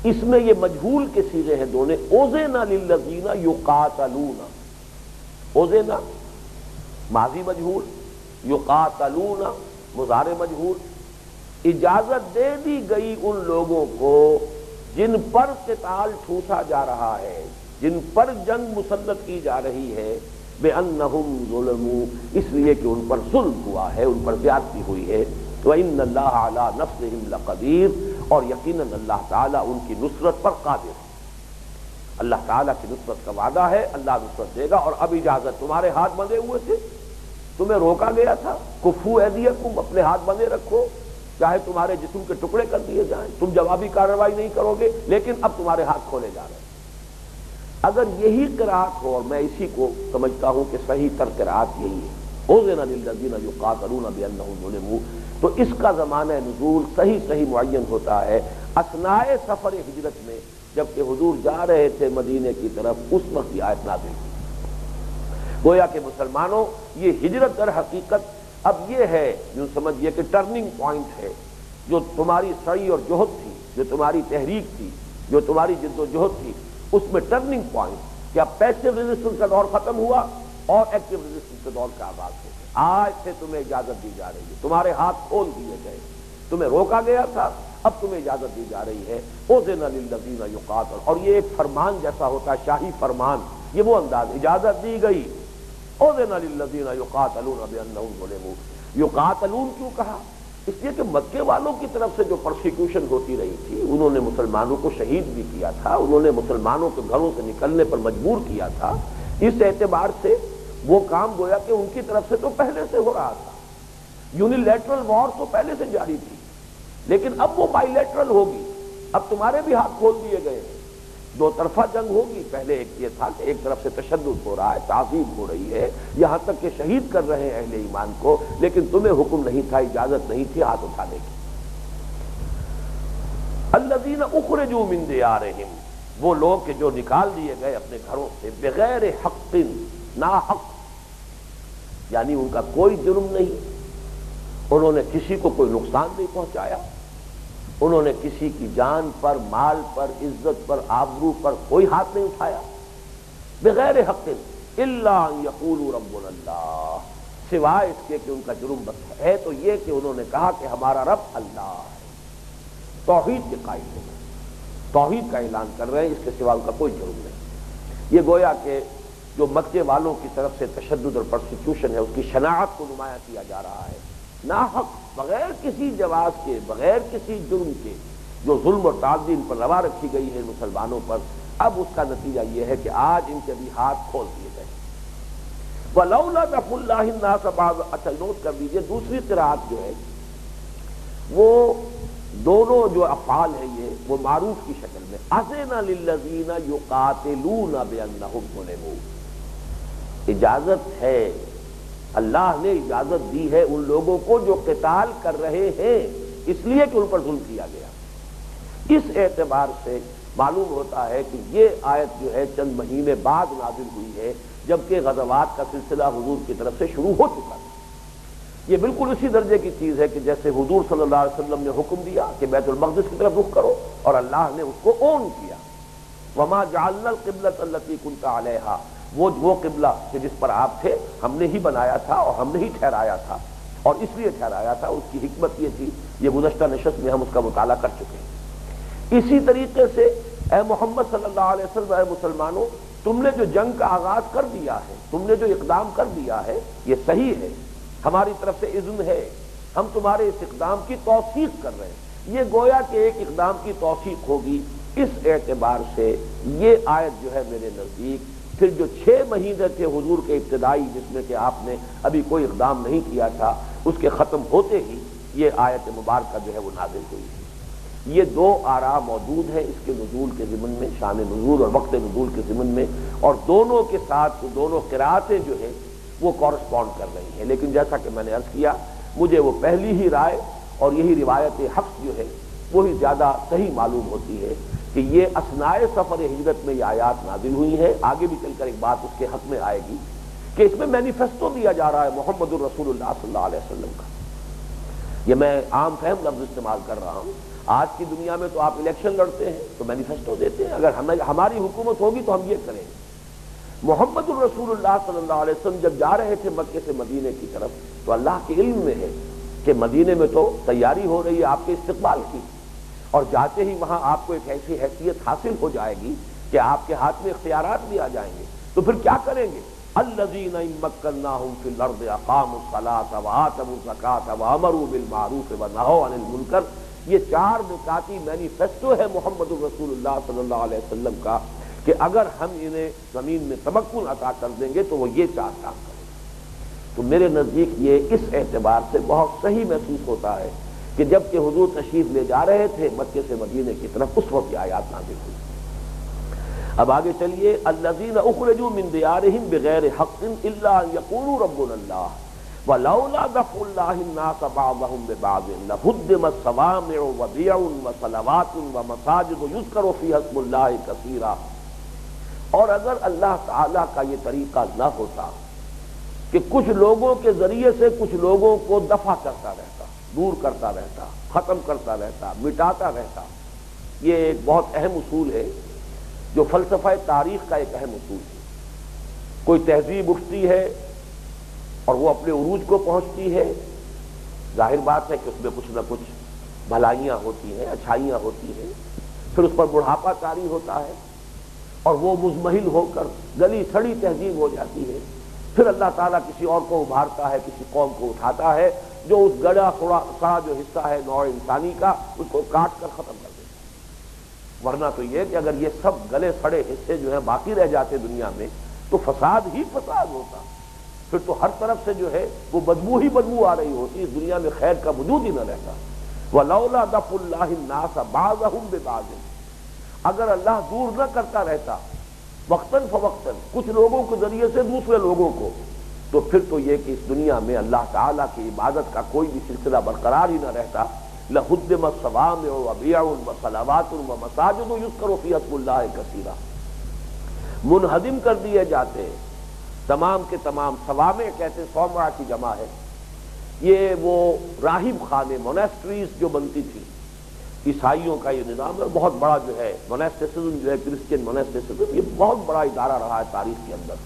Speaker 1: اس میں یہ مجہول کے صیغے ہیں دونوں، اذن للذین یقاتلون، اذن ماضی مجہول، یقاتلون مضارع مجہول، اجازت دے دی گئی ان لوگوں کو جن پر قتال ٹھوسا جا رہا ہے، جن پر جنگ مسلط کی جا رہی ہے، بِأَنَّهُمْ ظُلِمُوا، اس لیے کہ ان پر ظلم ہوا ہے، ان پر زیادتی ہوئی ہے۔ وَإِنَّ اللَّهَ عَلَىٰ نَصْرِهِمْ لَقَدِيرٌ، اور یقیناً اللہ تعالیٰ ان کی نصرت پر قادر ہے۔ اللہ تعالیٰ کی نصرت کا وعدہ ہے، اللہ نصرت دے گا۔ اور اب اجازت، تمہارے ہاتھ بندھے ہوئے تھے، تمہیں روکا گیا تھا، کفوا ایدیکم، اپنے ہاتھ بندھے رکھو، چاہے تمہارے جسم کے ٹکڑے کر دیے جائیں، تم جوابی کارروائی نہیں کرو گے، لیکن اب تمہارے ہاتھ کھولے جا رہے ہیں۔ اگر یہی قرات ہو، اور میں اسی کو سمجھتا ہوں کہ صحیح تر قرات یہی ہے، اذن للذین یقاتلون بانہم ظلموا، تو اس کا زمانہ نزول صحیح معین ہوتا ہے اثناء سفر ہجرت میں، جبکہ حضور جا رہے تھے مدینے کی طرف، اس وقت یہ آیت نازل ہوئی۔ گویا کہ مسلمانوں، یہ ہجرت در حقیقت اب یہ ہے، یوں سمجھیے کہ ٹرننگ پوائنٹ ہے، جو تمہاری سعی اور جہد تھی، جو تمہاری تحریک تھی، جو تمہاری جد و جہد تھی، اس میں ٹرننگ پوائنٹ کہ اب پیسو ریزسٹنس کا دور ختم ہوا اور ایکٹیو ریزسٹنس کے دور کا آغاز ہو گیا۔ آج سے تمہیں اجازت دی جا رہی ہے، تمہارے ہاتھ کھول دیے گئے، تمہیں روکا گیا تھا، اب تمہیں اجازت دی جا رہی ہے۔ اذن للذین یقاتلون، اور یہ ایک فرمان جیسا ہوتا ہے، شاہی فرمان، یہ وہ انداز، اجازت دی گئی۔ اذن للذین یقاتلون بانہم ظلموا، یقاتلون کیوں کہا؟ اس لیے کہ مکے والوں کی طرف سے جو پرسیکیوشن ہوتی رہی تھی، انہوں نے مسلمانوں کو شہید بھی کیا تھا، انہوں نے مسلمانوں کے گھروں سے نکلنے پر مجبور کیا تھا، اس اعتبار سے وہ کام گویا کہ ان کی طرف سے تو پہلے سے ہو رہا تھا، یونیلیٹرل وار تو پہلے سے جاری تھی، لیکن اب وہ بائی لیٹرل ہوگی، اب تمہارے بھی ہاتھ کھول دیے گئے ہیں، دو طرفہ جنگ ہوگی۔ پہلے ایک یہ تھا کہ ایک طرف سے تشدد ہو رہا ہے، تعذیب ہو رہی ہے، یہاں تک کہ شہید کر رہے ہیں اہل ایمان کو، لیکن تمہیں حکم نہیں تھا، اجازت نہیں تھی ہاتھ اٹھانے کی۔ الذین اخرجوا من دیارہم، وہ لوگ کہ جو نکال دیے گئے اپنے گھروں سے، بغیر حق، ناحق، یعنی ان کا کوئی جرم نہیں، انہوں نے کسی کو کوئی نقصان نہیں پہنچایا، انہوں نے کسی کی جان پر، مال پر، عزت پر، آبرو پر کوئی ہاتھ نہیں اٹھایا، بغیر حق الا ان یقولوا ربنا اللہ، سوائے اس کے کہ ان کا جرم بس ہے تو یہ کہ انہوں نے کہا کہ ہمارا رب اللہ ہے، توحید کے قائل ہو گئے، توحید کا اعلان کر رہے ہیں، اس کے سوا ان کا کوئی جرم نہیں۔ یہ گویا کہ جو مکے والوں کی طرف سے تشدد اور پرسیکیوشن ہے، اس کی شناعت کو نمایاں کیا جا رہا ہے، ناحق، بغیر کسی جواز کے، بغیر کسی جرم کے، جو ظلم اور تعدی ان پر روا رکھی گئی ہے مسلمانوں پر، اب اس کا نتیجہ یہ ہے کہ آج ان کے بھی ہاتھ کھول دیے گئے۔ وَلَوْلَا دَفْعُ اللَّهِ النَّاسَ بَعْضَهُمْ، اچھا نوٹ کر لیجیے، دوسری قرات جو ہے وہ دونوں جو افعال ہیں یہ وہ معروف کی شکل میں، أَذِنَ لِلَّذِينَ يُقَاتِلُونَ بِأَنَّهُمْ ظُلِمُوا، اجازت ہے، اللہ نے اجازت دی ہے ان لوگوں کو جو قتال کر رہے ہیں، اس لیے کہ ان پر ظلم کیا گیا۔ اس اعتبار سے معلوم ہوتا ہے کہ یہ آیت جو ہے چند مہینے بعد نازل ہوئی ہے، جبکہ غزوات کا سلسلہ حضور کی طرف سے شروع ہو چکا تھا۔ یہ بالکل اسی درجے کی چیز ہے کہ جیسے حضور صلی اللہ علیہ وسلم نے حکم دیا کہ بیت المقدس کی طرف رخ کرو، اور اللہ نے اس کو اون کیا، وما جعلنا القبلۃ التي كنت عليها، وہ قبلہ کہ جس پر آپ تھے ہم نے ہی بنایا تھا اور ہم نے ہی ٹھہرایا تھا، اور اس لیے ٹھہرایا تھا، اس کی حکمت یہ تھی، یہ گزشتہ نشست میں ہم اس کا مطالعہ کر چکے ہیں۔ اسی طریقے سے اے محمد صلی اللہ علیہ وسلم، اے مسلمانوں، تم نے جو جنگ کا آغاز کر دیا ہے، تم نے جو اقدام کر دیا ہے، یہ صحیح ہے، ہماری طرف سے اذن ہے، ہم تمہارے اس اقدام کی توثیق کر رہے ہیں۔ یہ گویا کہ ایک اقدام کی توثیق ہوگی۔ اس اعتبار سے یہ آیت جو ہے میرے نزدیک، پھر جو 6 مہینے تھے حضور کے ابتدائی، جس میں کہ آپ نے ابھی کوئی اقدام نہیں کیا تھا، اس کے ختم ہوتے ہی یہ آیت مبارکہ جو ہے وہ نازل ہوئی ہے۔ یہ 2 آراء موجود ہیں اس کے نزول کے ضمن میں، شان نزول اور وقت نزول کے ضمن میں، اور دونوں کے ساتھ دونوں قراتیں جو ہیں وہ کورسپونڈ کر رہی ہیں، لیکن جیسا کہ میں نے عرض کیا، مجھے وہ پہلی ہی رائے اور یہی روایت حفص جو ہے وہی زیادہ صحیح معلوم ہوتی ہے کہ یہ اثناء سفر ہجرت میں یہ آیات نازل ہوئی ہیں۔ آگے بھی چل کر ایک بات اس کے حق میں آئے گی کہ اس میں مینیفیسٹو دیا جا رہا ہے محمد الرسول اللہ صلی اللہ علیہ وسلم کا۔ یہ میں عام فہم لفظ استعمال کر رہا ہوں، آج کی دنیا میں تو آپ الیکشن لڑتے ہیں تو مینیفیسٹو دیتے ہیں، اگر ہماری حکومت ہوگی تو ہم یہ کریں گے، محمد الرسول اللہ صلی اللہ علیہ وسلم جب جا رہے تھے مکے سے مدینے کی طرف تو اللہ کے علم میں ہے کہ مدینے میں تو تیاری ہو رہی ہے آپ کے استقبال کی، اور جاتے ہی وہاں آپ کو ایک ایسی حیثیت حاصل ہو جائے گی کہ آپ کے ہاتھ میں اختیارات بھی آ جائیں گے، تو پھر کیا کریں گے؟ الذین ان مکناہم فی الارض اقاموا الصلاۃ وآتوا الزکاۃ وامروا بالمعروف ونہوا عن المنکر، یہ 4 نکاتی مینیفیسٹو ہے محمد الرسول اللہ صلی اللہ علیہ وسلم کا کہ اگر ہم انہیں زمین میں تمکن عطا کر دیں گے تو وہ یہ 4 کام کریں گے۔ تو میرے نزدیک یہ اس اعتبار سے بہت صحیح محسوس ہوتا ہے کہ جب کہ حضور تشریف لے جا رہے تھے مکے سے مدینے کی طرف اس وقت یہ آیات نازل ہوئی۔ اب آگے چلیے، الذین اخرجوا من دیارہم بغیر حق الا ان یقولوا ربنا اللہ ولولا دفع اللہ الناس بعضهم ببعض لهدمت صوامع وبیع وصلوات ومساجد یذکر فیہا اسم اللہ کثیرا، اور اگر اللہ تعالی کا یہ طریقہ نہ ہوتا کہ کچھ لوگوں کے ذریعے سے کچھ لوگوں کو دفع کرتا رہتا، دور کرتا رہتا، ختم کرتا رہتا، مٹاتا رہتا، یہ ایک بہت اہم اصول ہے جو فلسفہ تاریخ کا ایک اہم اصول ہے۔ کوئی تہذیب اٹھتی ہے اور وہ اپنے عروج کو پہنچتی ہے، ظاہر بات ہے کہ اس میں کچھ نہ کچھ بھلائیاں ہوتی ہیں، اچھائیاں ہوتی ہیں، پھر اس پر بڑھاپا طاری ہوتا ہے اور وہ مزمحل ہو کر گلی سڑی تہذیب ہو جاتی ہے، پھر اللہ تعالیٰ کسی اور کو ابھارتا ہے، کسی قوم کو اٹھاتا ہے جو اس گڑا سڑا جو حصہ ہے نوع انسانی کا اس کو کاٹ کر ختم کر دیتا ہے۔ ورنہ تو یہ کہ اگر یہ سب گلے سڑے حصے جو ہیں باقی رہ جاتے دنیا میں تو فساد ہی فساد ہوتا، پھر تو ہر طرف سے جو ہے وہ بدبو ہی بدبو آ رہی ہوتی، اس دنیا میں خیر کا وجود ہی نہ رہتا۔ وَلَوْلَا دَفْعُ اللَّهِ النَّاسَ بَعْضَهُمْ بِبَعْضٍ، اگر اللہ دور نہ کرتا رہتا وقتاً فوقتاً کچھ لوگوں کے ذریعے سے دوسرے لوگوں کو، تو پھر تو یہ کہ اس دنیا میں اللہ تعالیٰ کی عبادت کا کوئی بھی سلسلہ برقرار ہی نہ رہتا۔ لَهُدِّمَتْ صَوَامِعُ وَبِيَعٌ وَصَلَوَاتٌ وَمَسَاجِدُ يُذْكَرُ فِيهَا اسْمُ اللَّهِ كَثِيرًا، منہدم کر دیے جاتے تمام کے تمام۔ صوامع کہتے ہیں، صومعہ کی جمع ہے، یہ وہ راہب خانے مونیسٹریز جو بنتی تھی، عیسائیوں کا یہ نظام ہے، بہت بڑا جو ہے مونیسٹسزم جو ہے، کرسچین مونیسٹسزم، یہ بہت بڑا ادارہ رہا ہے تاریخ کے اندر۔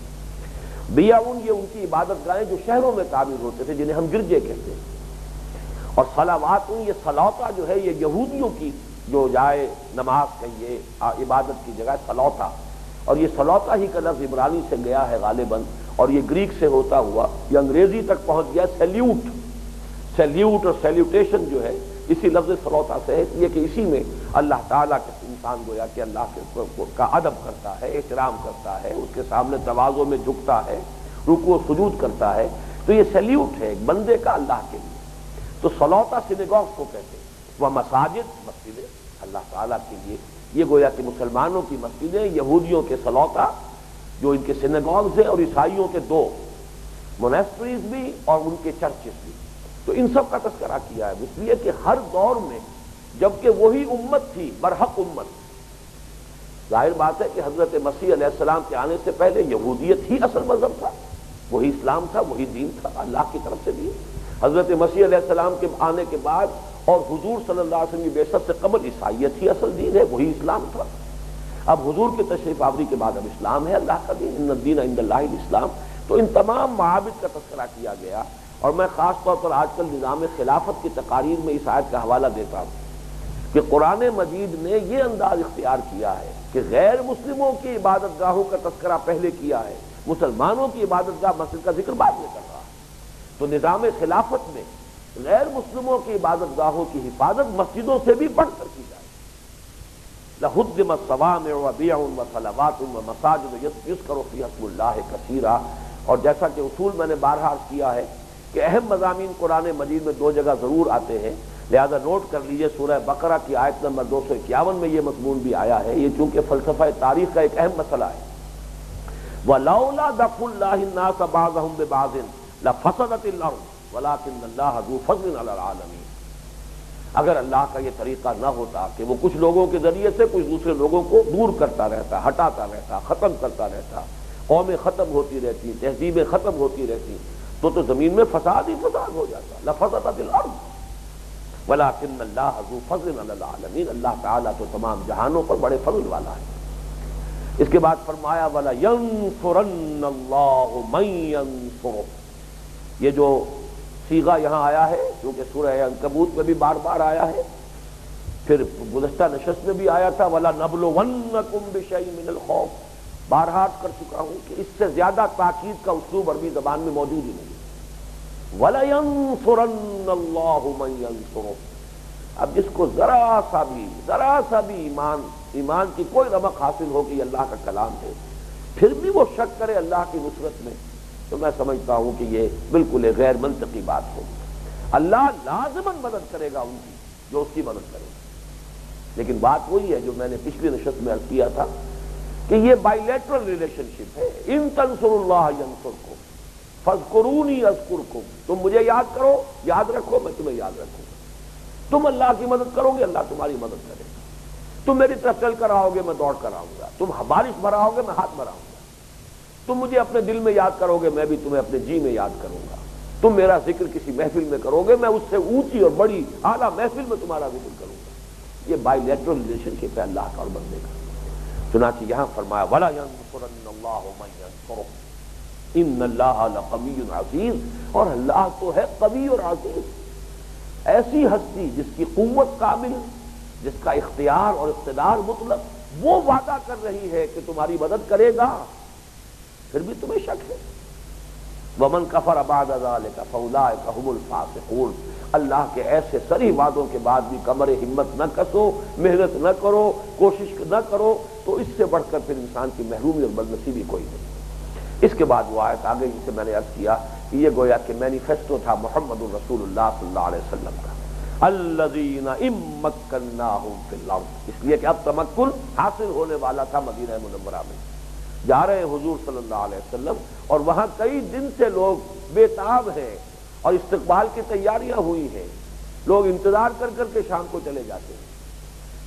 Speaker 1: بیعون یہ ان کی عبادت گاہیں جو شہروں میں تعمیر ہوتے تھے جنہیں ہم گرجے کہتے ہیں، اور صلوات یہ صلوتا جو ہے یہ یہودیوں کی جو جائے نماز کہیے عبادت کی جگہ صلوتا، اور یہ صلوتا ہی کا لفظ عبرانی سے گیا ہے غالباً، اور یہ گریک سے ہوتا ہوا یہ انگریزی تک پہنچ گیا سیلیوٹ، سیلیوٹ اور سیلیوٹیشن جو ہے اسی لفظ صلوتا سے ہے، یہ کہ اسی میں اللہ تعالیٰ کے انسان گویا کہ اللہ کا ادب کرتا ہے، احترام کرتا ہے، اس کے سامنے تواضع میں جھکتا ہے، رکوع و سجود کرتا ہے، تو یہ سیلیوٹ ہے ایک بندے کا اللہ کے لیے۔ تو صلوتا سینیگوگ کو کہتے ہیں، وہ مساجد مسجدیں اللہ تعالیٰ کے لیے، یہ گویا کہ مسلمانوں کی مسجدیں، یہودیوں کے صلوتا جو ان کے سینیگوگز ہیں، اور عیسائیوں کے 2 مونیسٹریز بھی اور ان کے چرچز بھی۔ تو ان سب کا تذکرہ کیا ہے اس لیے کہ ہر دور میں جبکہ وہی امت تھی، برحق امت، ظاہر بات ہے کہ حضرت مسیح علیہ السلام کے آنے سے پہلے یہودیت ہی اصل مذہب تھا، وہی اسلام تھا، وہی دین تھا اللہ کی طرف سے بھی۔ حضرت مسیح علیہ السلام کے آنے کے بعد اور حضور صلی اللہ علیہ وسلم کی بعثت سے قبل عیسائیت ہی اصل دین ہے، وہی اسلام تھا۔ اب حضور کی تشریف آوری کے بعد اب اسلام ہے اللہ کا دین، ان الدین عند اللہ الاسلام۔ تو ان تمام معابد کا تذکرہ کیا گیا، اور میں خاص طور پر آج کل نظام خلافت کی تقاریر میں اس آیت کا حوالہ دیتا ہوں کہ قرآن مجید نے یہ انداز اختیار کیا ہے کہ غیر مسلموں کی عبادت گاہوں کا تذکرہ پہلے کیا ہے، مسلمانوں کی عبادت گاہ مسجد کا ذکر بعد میں کر رہا ہے۔ تو نظام خلافت میں غیر مسلموں کی عبادت گاہوں کی حفاظت مسجدوں سے بھی بڑھ کر کی جائے۔ لَهُدِّمَتْ صَوَامِعُ وَبِيعٌ وَصَلَوَاتٌ وَمَسَاجِدُ يُذْكَرُ فِيهَا اسْمُ اللَّهِ كَثِيرًا، اور جیسا کہ اصول میں نے بارہا عرض کیا ہے کہ اہم مضامین قرآن مجید میں 2 جگہ ضرور آتے ہیں، لہذا نوٹ کر لیجئے سورہ بقرہ کی آیت نمبر 251 میں یہ مضمون بھی آیا ہے، یہ چونکہ فلسفہ تاریخ کا ایک اہم مسئلہ ہے۔ وَلَوْلَا دَفْعُ اللَّهِ النَّاسَ بَعْضَهُمْ بِبَعْضٍ لَفَسَدَتِ الْأَرْضُ وَلَٰكِنَّ اللَّهَ ذُو فَضْلٍ عَلَى الْعَالَمِينَ، اگر اللہ کا یہ طریقہ نہ ہوتا کہ وہ کچھ لوگوں کے ذریعے سے کچھ دوسرے لوگوں کو دور کرتا رہتا، ہٹاتا رہتا، ختم کرتا رہتا، قومیں ختم ہوتی رہتی، تہذیبیں ختم ہوتی رہتی، تو زمین میں فساد ہی فساد ہو جاتا۔ لفسدت الارض ولکن اللہ ذو فضل علی العالمین، اللہ تعالیٰ تو تمام جہانوں پر بڑے فضل والا ہے۔ اس کے بعد فرمایا وَلَا يَنصُرَنَّ اللَّهُ مَن يَنصُرُهُ، یہ جو صیغہ یہاں آیا ہے کیونکہ سورہ عنکبوت میں بھی بار بار آیا ہے، پھر گزشتہ نشست میں بھی آیا تھا وَلَنَبْلُوَنَّكُمْ بِشَيْءٍ مِّنَ الْخَوْفِ، بارہا کر چکا ہوں کہ اس سے زیادہ تاکید کا اسلوب عربی زبان میں موجود ہی نہیں ہے۔ وَلَيَنصُرَنَّ اللَّهُ مَن يَنصُرُهُ، اب جس کو ذرا سا بھی ایمان کی کوئی رمق حاصل ہو کہ یہ اللہ کا کلام ہے، پھر بھی وہ شک کرے اللہ کی نصرت میں، تو میں سمجھتا ہوں کہ یہ بالکل ایک غیر منطقی بات ہوگی۔ اللہ لازماً مدد کرے گا ان کی جو اس کی مدد کرے گا، لیکن بات وہی ہے جو میں نے پچھلی نشست میں عرض کیا تھا کہ یہ بائی لیٹرل ریلیشن شپ ہے۔ ان تنصروا اللہ ینصرکم فاذکرونی اذکرکم، تم مجھے یاد کرو، یاد رکھو، میں تمہیں یاد رکھوں گا۔ تم اللہ کی مدد کرو گے، اللہ تمہاری مدد کرے گا۔ تم میری طرف چل کر آؤ گے، میں دوڑ کر آؤں گا۔ تم بارش بھراؤ گے، میں ہاتھ بھراؤں گا۔ تم مجھے اپنے دل میں یاد کرو گے، میں بھی تمہیں اپنے جی میں یاد کروں گا۔ تم میرا ذکر کسی محفل میں کرو گے، میں اس سے اونچی اور بڑی اعلیٰ محفل میں تمہارا ذکر کروں گا۔ یہ بائی لیٹرل ریلیشن شپ ہے اللہ کا اور بندے کا۔ چنانچہ یہاں فرمایا وَلَا يَنصُرَنَّ اللَّهُ مَن يَنصُرُهُ إِنَّ اللَّهَ لَقَوِيٌّ عَزِيزٌ، اور اللہ تو ہے قوی اور عزیز، ایسی ہستی جس کی قوت کامل، جس کا اختیار اور اقتدار مطلق، وہ وعدہ کر رہی ہے کہ تمہاری مدد کرے گا، پھر بھی تمہیں شک ہے۔ وَمَن كَفَرَ بَعْدَ ذَلِكَ فَأُولَٰئِكَ هُمُ الْفَاسِقُونَ، اللہ کے ایسے صریح وعدوں کے بعد بھی کمر ہمت نہ کسو، محنت نہ کرو، کوشش نہ کرو، تو اس سے بڑھ کر پھر انسان کی محرومی اور بدنصیبی کوئی نہیں۔ اس کے بعد وہ آیت آگے جسے میں نے عرض کیا کہ یہ گویا کہ مینیفیسٹو تھا محمد الرسول اللہ صلی اللہ علیہ وسلم کا، الذین ان مکناہم فی الارض، اس لیے کہ اب تمکن حاصل ہونے والا تھا مدینہ منورہ میں، جا رہے ہیں حضور صلی اللہ علیہ وسلم، اور وہاں کئی دن سے لوگ بے تاب ہیں اور استقبال کی تیاریاں ہوئی ہیں، لوگ انتظار کر کر کے شام کو چلے جاتے ہیں،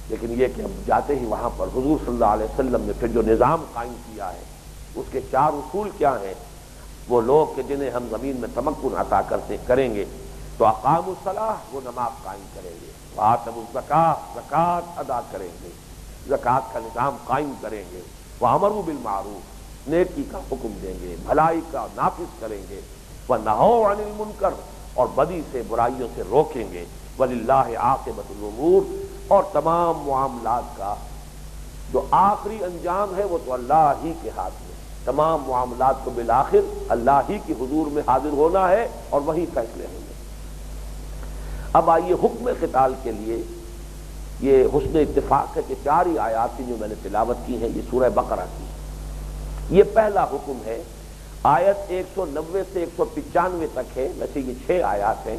Speaker 1: لیکن یہ کہ اب جاتے ہی وہاں پر حضور صلی اللہ علیہ وسلم نے پھر جو نظام قائم کیا ہے، اس کے 4 اصول کیا ہیں، وہ لوگ کہ جنہیں ہم زمین میں تمکن عطا کریں گے تو اقاموا الصلاۃ، وہ نماز قائم کریں گے، وآتوا الزکاۃ، زکوٰۃ ادا کریں گے، زکوٰۃ کا نظام قائم کریں گے، وامروا بالمعروف، نیکی کا حکم دیں گے، بھلائی کا نافذ کریں گے، ونہوا عن المنکر، اور بدی سے برائیوں سے روکیں گے، وللہ عاقبۃ الامور، اور تمام معاملات کا جو آخری انجام ہے وہ تو اللہ ہی کے ہاتھ میں، تمام معاملات کو بالآخر اللہ ہی کی حضور میں حاضر ہونا ہے اور وہی فیصلے ہوں گے۔ اب آئیے حکم قتال کے لیے، یہ حسن اتفاق ہے کہ 4 ہی آیات جو میں نے تلاوت کی ہیں یہ سورہ بقرہ کی، یہ پہلا حکم ہے، آیت 190 سے 195 تک ہے، ویسے یہ 6 آیات ہیں،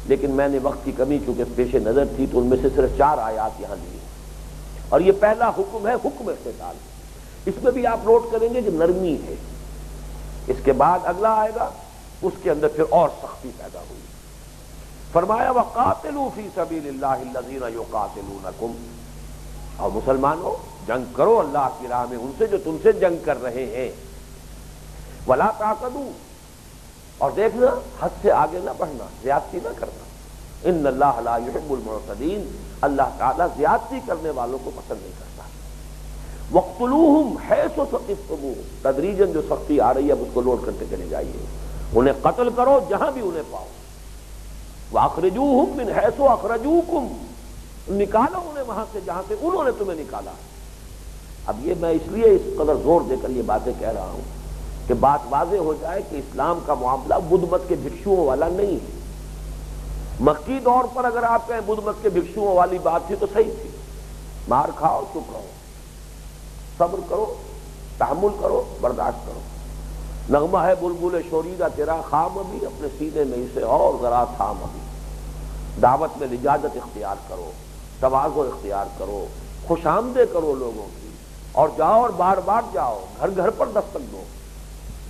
Speaker 1: لیکن میں نے وقت کی کمی چونکہ پیش نظر تھی تو ان میں سے صرف 4 آیات یہاں لی ہیں، اور یہ پہلا حکم ہے حکم قتال۔ اس میں بھی آپ نوٹ کریں گے کہ نرمی ہے، اس کے بعد اگلا آئے گا اس کے اندر پھر اور سختی پیدا ہوئی، فرمایا وَقَاتِلُوا فِي سَبِيلِ اللَّهِ الَّذِينَ يُقَاتِلُونَكُمْ، اور مسلمانوں جنگ کرو اللہ کی راہ میں ان سے جو تم سے جنگ کر رہے ہیں، وَلَا تَعْتَدُوا، اور دیکھنا حد سے آگے نہ بڑھنا، زیادتی نہ کرنا، إِنَّ اللَّهَ لَا يُحِبُّ الْمُعْتَدِينَ، اللہ تعالیٰ زیادتی کرنے والوں کو پسند نہیں کرتا۔ وَاقْتُلُوهُمْ حَيْثُ ثَقِفْتُمُوهُمْ، تدریجاً جو سختی آ رہی ہے اب اس کو لوڈ کرتے چلے جائیے، انہیں قتل کرو جہاں بھی انہیں پاؤ، وَأَخْرِجُوهُمْ مِنْ حَيْثُ أَخْرَجُوكُمْ، نکالو انہیں وہاں سے جہاں سے انہوں نے تمہیں نکالا۔ اب یہ میں اس لیے اس قدر زور دے کر یہ باتیں کہہ رہا ہوں کہ بات واضح ہو جائے کہ اسلام کا معاملہ بدھ مت کے بھکشوؤں والا نہیں ہے۔ مکی دور پر اگر آپ کہیں بدھ مت کے بھکشوؤں والی بات تھی تو صحیح تھی، مار کھاؤ چپ رہو، صبر کرو، تحمل کرو، برداشت کرو، نغمہ ہے بلبل شوریدہ تیرا خام ابھی، اپنے سینے میں اسے اور ذرا تھام ابھی، دعوت میں لجاجت اختیار کرو، تواضع اختیار کرو، خوش آمدیں کرو لوگوں کی، اور جاؤ اور بار بار جاؤ، گھر گھر پر دستک دو۔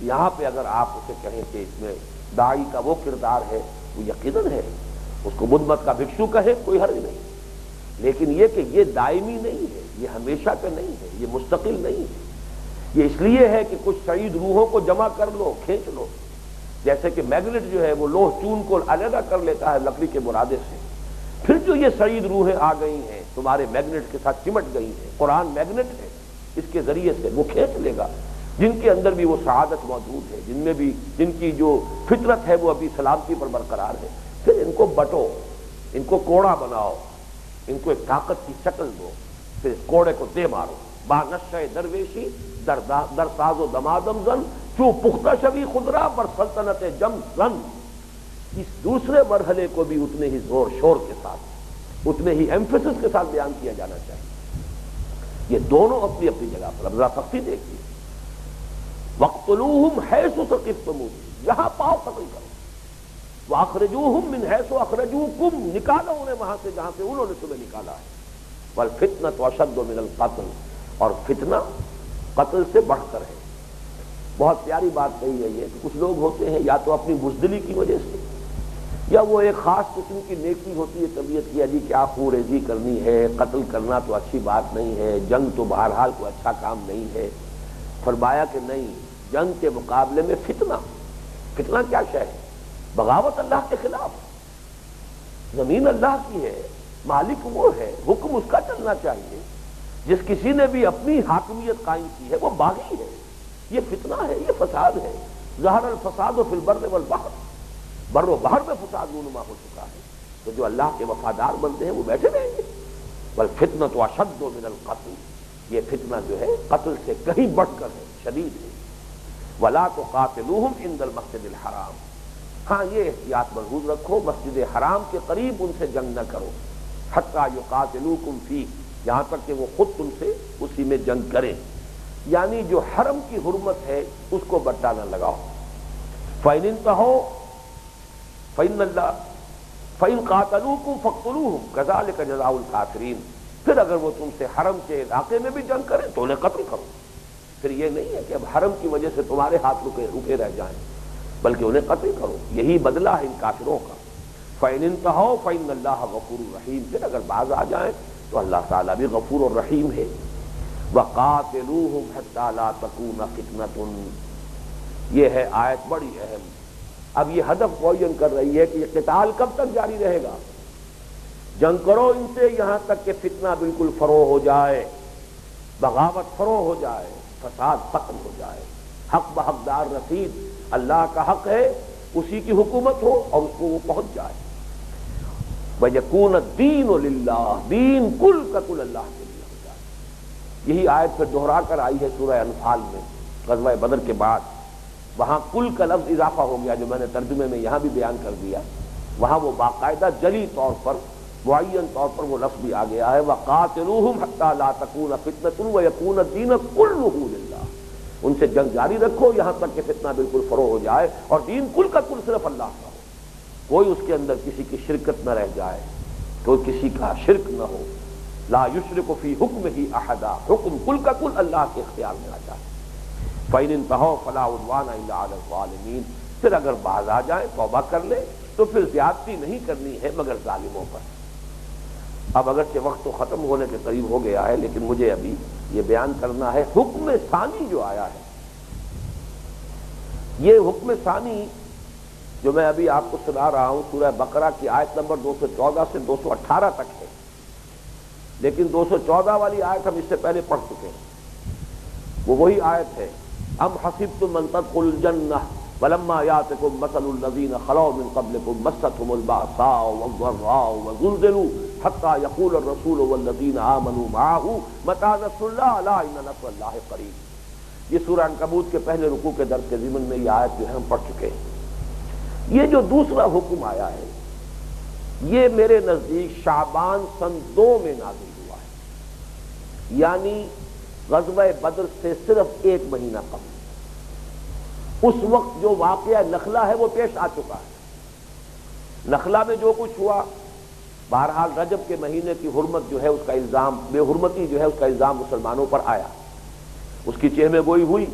Speaker 1: یہاں پہ اگر آپ اسے کہیں کہ اس میں داعی کا وہ کردار ہے، وہ یقیناً ہے، اس کو بدھ مت کا بھکشو کہے کوئی حرج نہیں، لیکن یہ کہ یہ دائمی نہیں ہے، یہ ہمیشہ کا نہیں ہے، یہ مستقل نہیں ہے، یہ اس لیے ہے کہ کچھ سعید روحوں کو جمع کر لو، کھینچ لو، جیسے کہ میگنیٹ جو ہے وہ لوہ چون کو علیحدہ کر لیتا ہے لکڑی کے برادے سے، پھر جو یہ سعید روحیں آ گئی ہیں تمہارے میگنیٹ کے ساتھ چمٹ گئی ہیں، قرآن میگنیٹ ہے، اس کے ذریعے سے وہ کھینچ لے گا جن کے اندر بھی وہ سعادت موجود ہے، جن میں بھی جن کی جو فطرت ہے وہ ابھی سلامتی پر برقرار ہے۔ پھر ان کو بٹو، ان کو کوڑا بناؤ، ان کو ایک طاقت کی شکل دو، پھر اس کوڑے کو دے مارو۔ با نشہ درویشی در ساز و دمادم زن چو پختہ شوی خضرا بر سلطنت جم زن۔ اس دوسرے مرحلے کو بھی اتنے ہی زور شور کے ساتھ، اتنے ہی ایمفیسس کے ساتھ بیان کیا جانا چاہیے۔ یہ دونوں اپنی اپنی جگہ پر ذرا سختی دیکھیے، وَاقْتُلُوهُمْ حَيْثُ ثَقِفْتُمُوهُمْ، جہاں پاؤ قتل کرو، وَأَخْرِجُوهُمْ مِنْ حَيْثُ أَخْرَجُوكُمْ، نکالو انہیں وہاں سے جہاں سے انہوں نے تمہیں نکالا ہے۔ وَالْفِتْنَةُ أَشَدُّ مِنَ الْقَتْلِ، اور فتنہ قتل سے بڑھ کر ہے۔ بہت پیاری بات کہی ہے یہ کہ کچھ لوگ ہوتے ہیں یا تو اپنی بزدلی کی وجہ سے، یا وہ ایک خاص قسم کی نیکی ہوتی ہے طبیعت کی، جی کیا خوریزی کرنی ہے، قتل کرنا تو اچھی بات نہیں ہے، جنگ تو بہرحال کوئی اچھا کام نہیں ہے۔ فرمایا کہ نہیں، جنگ کے مقابلے میں فتنہ کیا شے ہے؟ بغاوت اللہ کے خلاف، زمین اللہ کی ہے، مالک وہ ہے، حکم اس کا چلنا چاہیے۔ جس کسی نے بھی اپنی حاکمیت قائم کی ہے وہ باغی ہے، یہ فتنہ ہے، یہ فساد ہے۔ ظہر الفساد فی البر والبحر، بر و بحر میں فساد رونما ہو چکا ہے۔ تو جو اللہ کے وفادار بندے ہیں وہ بیٹھے رہیں گے۔ والفتنۃ اشد من القتل، یہ فتنہ جو ہے قتل سے کہیں بڑھ کر ہے، شدید ہے۔ ولا تقاتلوہم عند المسجد الحرام، ہاں یہ احتیاط محفوظ رکھو، مسجد حرام کے قریب ان سے جنگ نہ کرو، حتی یقاتلوکم فیہ، یہاں تک کہ وہ خود تم سے اسی میں جنگ کریں، یعنی جو حرم کی حرمت ہے اس کو بٹا نہ لگاؤ۔ فَإِنِ انتہوا فَإِنَّ اللَّهَ فَإِنْ قَاتَلُوكُمْ فَاقْتُلُوهُمْ كَذَلِكَ جَزَاءُ الْكَافِرِينَ، پھر اگر وہ تم سے حرم کے علاقے میں بھی جنگ کریں تو انہیں قتل کرو۔ پھر یہ نہیں ہے کہ اب حرم کی وجہ سے تمہارے ہاتھ رکے رہ جائیں، بلکہ انہیں قتل کرو، یہی بدلہ ہے ان کافروں کا۔ فَإِنِ انتہوا فَإِنَّ اللَّهَ غَفُورٌ رَحِيمٌ، پھر اگر باز آ جائیں تو اللہ تعالیٰ بھی غفور اور رحیم ہے۔ وَقَاتِلُوهُمْ حَتَّى لَا تَكُونَ فِتْنَةٌ، یہ ہے آیت بڑی اہم۔ اب یہ ہدف معین کر رہی ہے کہ یہ قتال کب تک جاری رہے گا؟ جنگ کرو ان سے یہاں تک کہ فتنہ بالکل فروغ ہو جائے، بغاوت فروغ ہو جائے، فساد ختم ہو جائے، حق بحقدار رسید، اللہ کا حق ہے، اسی کی حکومت ہو اور اس کو وہ پہنچ جائے۔ وَيَكُونَ الدِّينُ لِلَّهِ، دین کل کا کل اللہ کے لیے ہو جائے۔ یہی آیت پھر دہرا کر آئی ہے سورہ انفال میں، غزوہ بدر کے بعد، وہاں کل کا لفظ اضافہ ہو گیا جو میں نے ترجمے میں یہاں بھی بیان کر دیا، وہاں وہ باقاعدہ جلی طور پر معین طور پر وہ لفظ بھی آ گیا ہے، وَقَاتِلُوهُمْ حَتَّى لَا تَكُونَ فِتْنَةٌ وَيَكُونَ الدِّينُ كُلُّهُ لِلَّهِ، ان سے جنگ جاری رکھو یہاں تک کہ فتنہ بالکل فروغ ہو جائے اور دین کل کا کل صرف اللہ کا ہو، کوئی اس کے اندر کسی کی شرکت نہ رہ جائے، کوئی کسی کا شرک نہ ہو۔ لا یشرک فی حکمہ احدا، حکم کل کا کل اللہ کے اختیار میں آ جائے۔ فَإِنِ انتہوا فَلَا عُدْوَانَ إِلَّا عَلَى الظَّالِمِينَ، پھر اگر باز آ جائیں توبہ کر لیں تو پھر زیادتی نہیں کرنی ہے مگر ظالموں پر۔ اب اگرچہ وقت تو ختم ہونے کے قریب ہو گیا ہے، لیکن مجھے ابھی یہ بیان کرنا ہے حکم ثانی جو آیا ہے۔ یہ حکم ثانی جو میں ابھی آپ کو سنا رہا ہوں سورہ بقرہ کی آیت نمبر 214 سے 218 تک ہے، لیکن 214 والی آیت ہم اس سے پہلے پڑھ چکے ہیں، وہ وہی آیت ہے، ام حسبتم ان تدخلوا الجنہ ولما یاتکم مثل الذین خلوا من قبلکم مستهم البأساء والضراء وزلزلوا حتى يقول الرسول والذین آمنوا معه متى نصر اللہ الا ان نصر اللہ قریب۔ یہ سورہ عنکبوت کے پہلے رکوع کے درس کے ضمن میں یہ آیت جو ہے ہم پڑھ چکے ہیں۔ یہ جو دوسرا حکم آیا ہے یہ میرے نزدیک شعبان سن 2 میں نازل ہوا ہے، یعنی غزوہ بدر سے صرف 1 مہینہ قبل۔ اس وقت جو واقعہ نخلہ ہے وہ پیش آ چکا ہے، نخلہ میں جو کچھ ہوا، بہرحال رجب کے مہینے کی حرمت جو ہے اس کا الزام، بے حرمتی جو ہے اس کا الزام مسلمانوں پر آیا، اس کی چہمے گوئی ہوئی،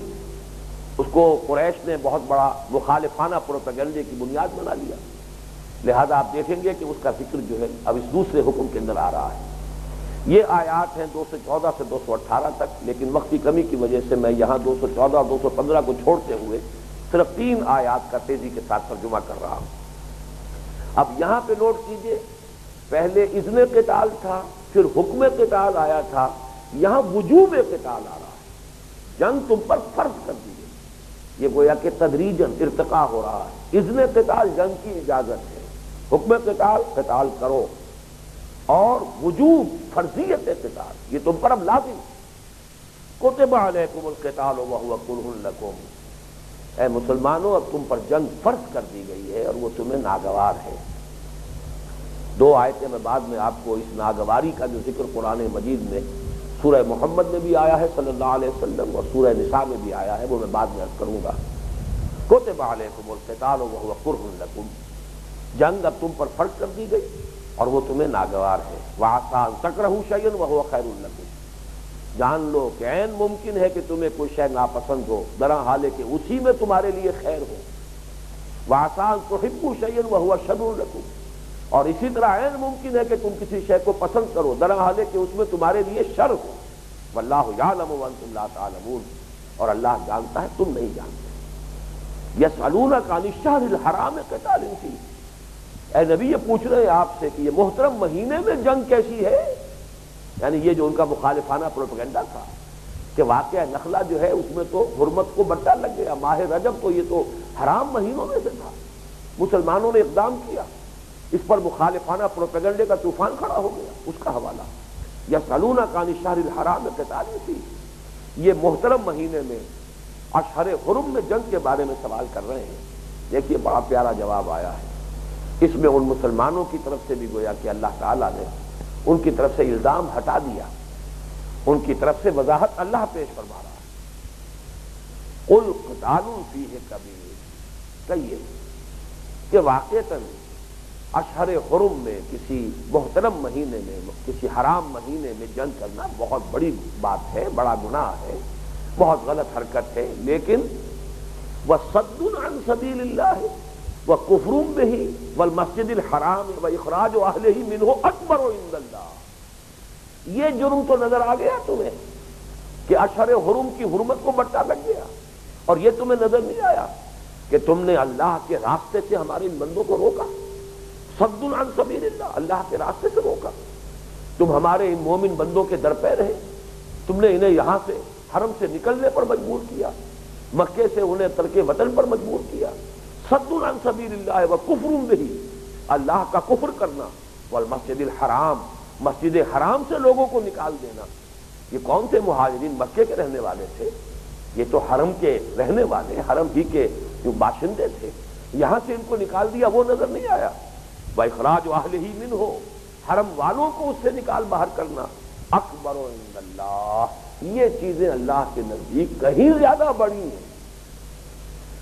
Speaker 1: اس کو قریش نے بہت بڑا مخالفانہ پروپیگنڈے کی بنیاد بنا لیا، لہذا آپ دیکھیں گے کہ اس کا ذکر جو ہے اب اس دوسرے حکم کے اندر آ رہا ہے۔ یہ آیات ہیں 214 سے 218 تک، لیکن وقت کی کمی کی وجہ سے میں یہاں 214 اور 215 کو چھوڑتے ہوئے صرف 3 آیات کا تیزی کے ساتھ ترجمہ کر رہا ہوں۔ اب یہاں پہ نوٹ کیجئے، پہلے اذن قتال تھا، پھر حکم قتال آیا تھا، یہاں وجوب قتال آ رہا ہے، جنگ تم پر فرض کر دی گئی، یہ گویا کہ تدریجاً ارتقا ہو رہا ہے۔ اذن قتال جنگ کی اجازت ہے، حکم قتال قتال کرو، اور وجوب فرضیت قتال یہ تم پر اب لازم۔ کتب علیکم القتال وہو کرہ لکم، اے مسلمانوں اب تم پر جنگ فرض کر دی گئی ہے اور وہ تمہیں ناگوار ہے۔ دو آیتیں میں بعد میں آپ کو اس ناگواری کا جو ذکر قرآن مجید میں سورہ محمد میں بھی آیا ہے صلی اللہ علیہ وسلم اور سورہ نساء میں بھی آیا ہے، وہ میں بعد میں عرض کروں گا۔ کتب علیکم القتال وہو کرہ لکم، جنگ اب تم پر فرض کر دی گئی اور وہ تمہیں ناگوار ہے۔ وعسیٰ ان تکرہوا شیئا وہو خیر لکم، جان لو کہ عین ممکن ہے کہ تمہیں کوئی شے ناپسند ہو، درا حال ہے کہ اسی میں تمہارے لیے خیر ہو۔ وعسیٰ ان تحبوا شیئا وہو شر لکم، اور اسی طرح عین ممکن ہے کہ تم کسی شے کو پسند کرو، درا حال ہے کہ اس میں تمہارے لیے شر ہو۔ واللہ یعلم وانتم لا تعلمون، اور اللہ جانتا ہے تم نہیں جانتے۔ یسألونک عن الشہر الحرام قتال فیہ، اے نبی یہ پوچھ رہے ہیں آپ سے کہ یہ محترم مہینے میں جنگ کیسی ہے، یعنی یہ جو ان کا مخالفانہ پروپیگنڈا تھا کہ واقعہ نخلا جو ہے اس میں تو حرمت کو بٹا لگ گیا، ماہ رجب تو یہ تو حرام مہینوں میں سے تھا، مسلمانوں نے اقدام کیا، اس پر مخالفانہ پروپیگنڈے کا طوفان کھڑا ہو گیا، اس کا حوالہ یسألونک عن الشہر الحرام قتال فیہ، یہ محترم مہینے میں اشہر حرم میں جنگ کے بارے میں سوال کر رہے ہیں۔ دیکھیے بڑا پیارا جواب آیا ہے، اس میں ان مسلمانوں کی طرف سے بھی گویا کہ اللہ تعالیٰ نے ان کی طرف سے الزام ہٹا دیا، ان کی طرف سے وضاحت اللہ پیش فرما رہا ہے۔ قل قتال فیہ کبیر، کہیے کہ واقعتاً اشہر حرم میں کسی محترم مہینے میں کسی حرام مہینے میں جنگ کرنا بہت بڑی بات ہے، بڑا گناہ ہے، بہت غلط حرکت ہے، لیکن وصد عن سبیل اللہ وکفر بہ والمسجد الحرام واخراج اہلہ منہ اکبر عند اللہ، یہ جرم تو نظر آ گیا تمہیں کہ اشہر حرم کی حرمت کو بٹا لگ گیا، اور یہ تمہیں نظر نہیں آیا کہ تم نے اللہ کے راستے سے ہمارے ان بندوں کو روکا، صد عن سبیل اللہ، اللہ کے راستے سے روکا، تم ہمارے ان مومن بندوں کے در پہ رہے، تم نے انہیں یہاں سے حرم سے نکلنے پر مجبور کیا، مکے سے انہیں ترک وطن پر مجبور کیا، صد عن سبیل اللہ وکفر بہ، اللہ کا کفر کرنا، والمسجد الحرام، مسجد حرام سے لوگوں کو نکال دینا۔ یہ کون تھے مہاجرین؟ مکے کے رہنے والے تھے، یہ تو حرم کے رہنے والے، حرم ہی کے جو باشندے تھے، یہاں سے ان کو نکال دیا، وہ نظر نہیں آیا۔ وَإِخْرَاجُ أَهْلِهِ مِنْهُ، حرم والوں کو اس سے نکال باہر کرنا، اکبر عند اللہ، یہ چیزیں اللہ کے نزدیک کہیں زیادہ بڑی ہیں،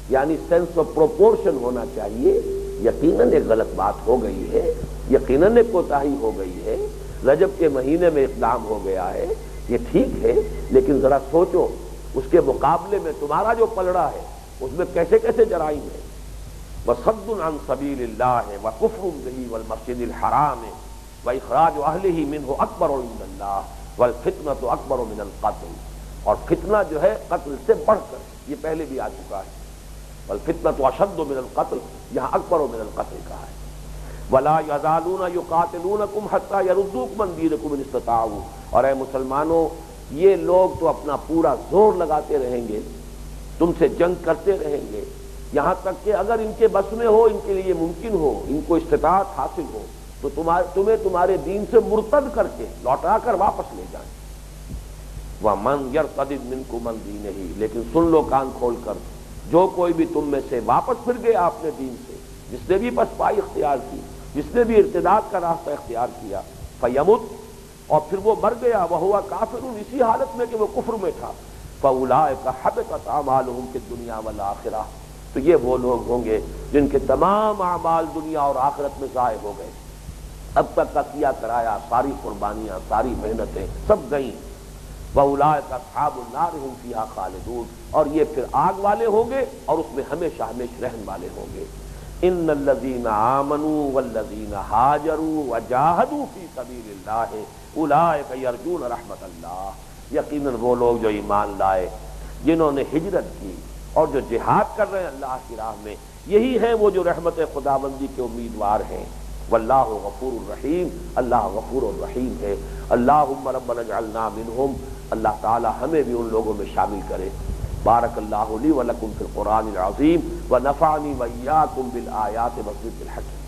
Speaker 1: یعنی سینس آف پروپورشن ہونا چاہیے۔ یقیناً ایک غلط بات ہو گئی ہے، یقیناً ایک کوتاہی ہو گئی ہے، رجب کے مہینے میں اقدام ہو گیا ہے، یہ ٹھیک ہے، لیکن ذرا سوچو اس کے مقابلے میں تمہارا جو پلڑا ہے اس میں کیسے کیسے جرائم ہے۔ وصد عن سبیل اللہ وکفر بہ والمسجد الحرام واخراج اہلہ منہ اکبر عند اللہ والفتنۃ اکبر من القتل، اور فتنہ جو ہے قتل سے بڑھ کر، یہ پہلے بھی آ چکا ہے، والفتنۃ اشد من القتل، یہاں اکبر من القتل کہا ہے۔ ولا یزالون یقاتلونکم حتی یردوکم عن دینکم ان استطاعوا، اور اے مسلمانوں یہ لوگ تو اپنا پورا زور لگاتے رہیں گے، تم سے جنگ کرتے رہیں گے، یہاں تک کہ اگر ان کے بس میں ہو، ان کے لیے ممکن ہو، ان کو استطاعت حاصل ہو تو تمہیں تمہارے دین سے مرتد کر کے لوٹا کر واپس لے جائیں۔ وَمَنْ يَرْتَدِدْ مِنْكُمْ عَنْ دِينِهِ، لیکن سن لو کان کھول کر، جو کوئی بھی تم میں سے واپس پھر گیا اپنے دین سے، جس نے بھی پسپائی اختیار کی، جس نے بھی ارتداد کا راستہ اختیار کیا، فَيَمُتْ، اور پھر وہ مر گیا، وَهُوَ كَافِرٌ، اسی حالت میں کہ وہ کفر میں تھا، فَأُولَٰئِكَ حَبِطَتْ أَعْمَالُهُمْ فِي الدُّنْيَا وَالْآخِرَةِ، تو یہ وہ لوگ ہوں گے جن کے تمام اعمال دنیا اور آخرت میں ضائع ہو گئے، اب تک کا کیا کرایا، ساری قربانیاں، ساری محنتیں سب گئیں۔ وَأُولَٰئِكَ أَصْحَابُ النَّارِ هُمْ فِيهَا خَالِدُونَ، اور یہ پھر آگ والے ہوں گے اور اس میں ہمیشہ ہمیشہ رہنے والے ہوں گے۔ إِنَّ الَّذِينَ آمَنُوا وَالَّذِينَ هَاجَرُوا وَجَاهَدُوا فِي سَبِيلِ اللَّهِ أُولَٰئِكَ يَرْجُونَ رَحْمَتَ اللَّهِ، یقیناً وہ لوگ جو ایمان لائے، جنہوں نے ہجرت کی اور جو جہاد کر رہے ہیں اللہ کی راہ میں، یہی ہیں وہ جو رحمت خداوندی کے امیدوار ہیں۔ واللہ غفور الرحیم، اللہ غفور الرحیم ہے۔ اللہم ربنا اجعلنا منہم، اللہ تعالی ہمیں بھی ان لوگوں میں شامل کرے۔ بارک اللہ لی ولکم فی القرآن العظیم ونفعنی وإیاکم بالآیات والذکر الحکیم۔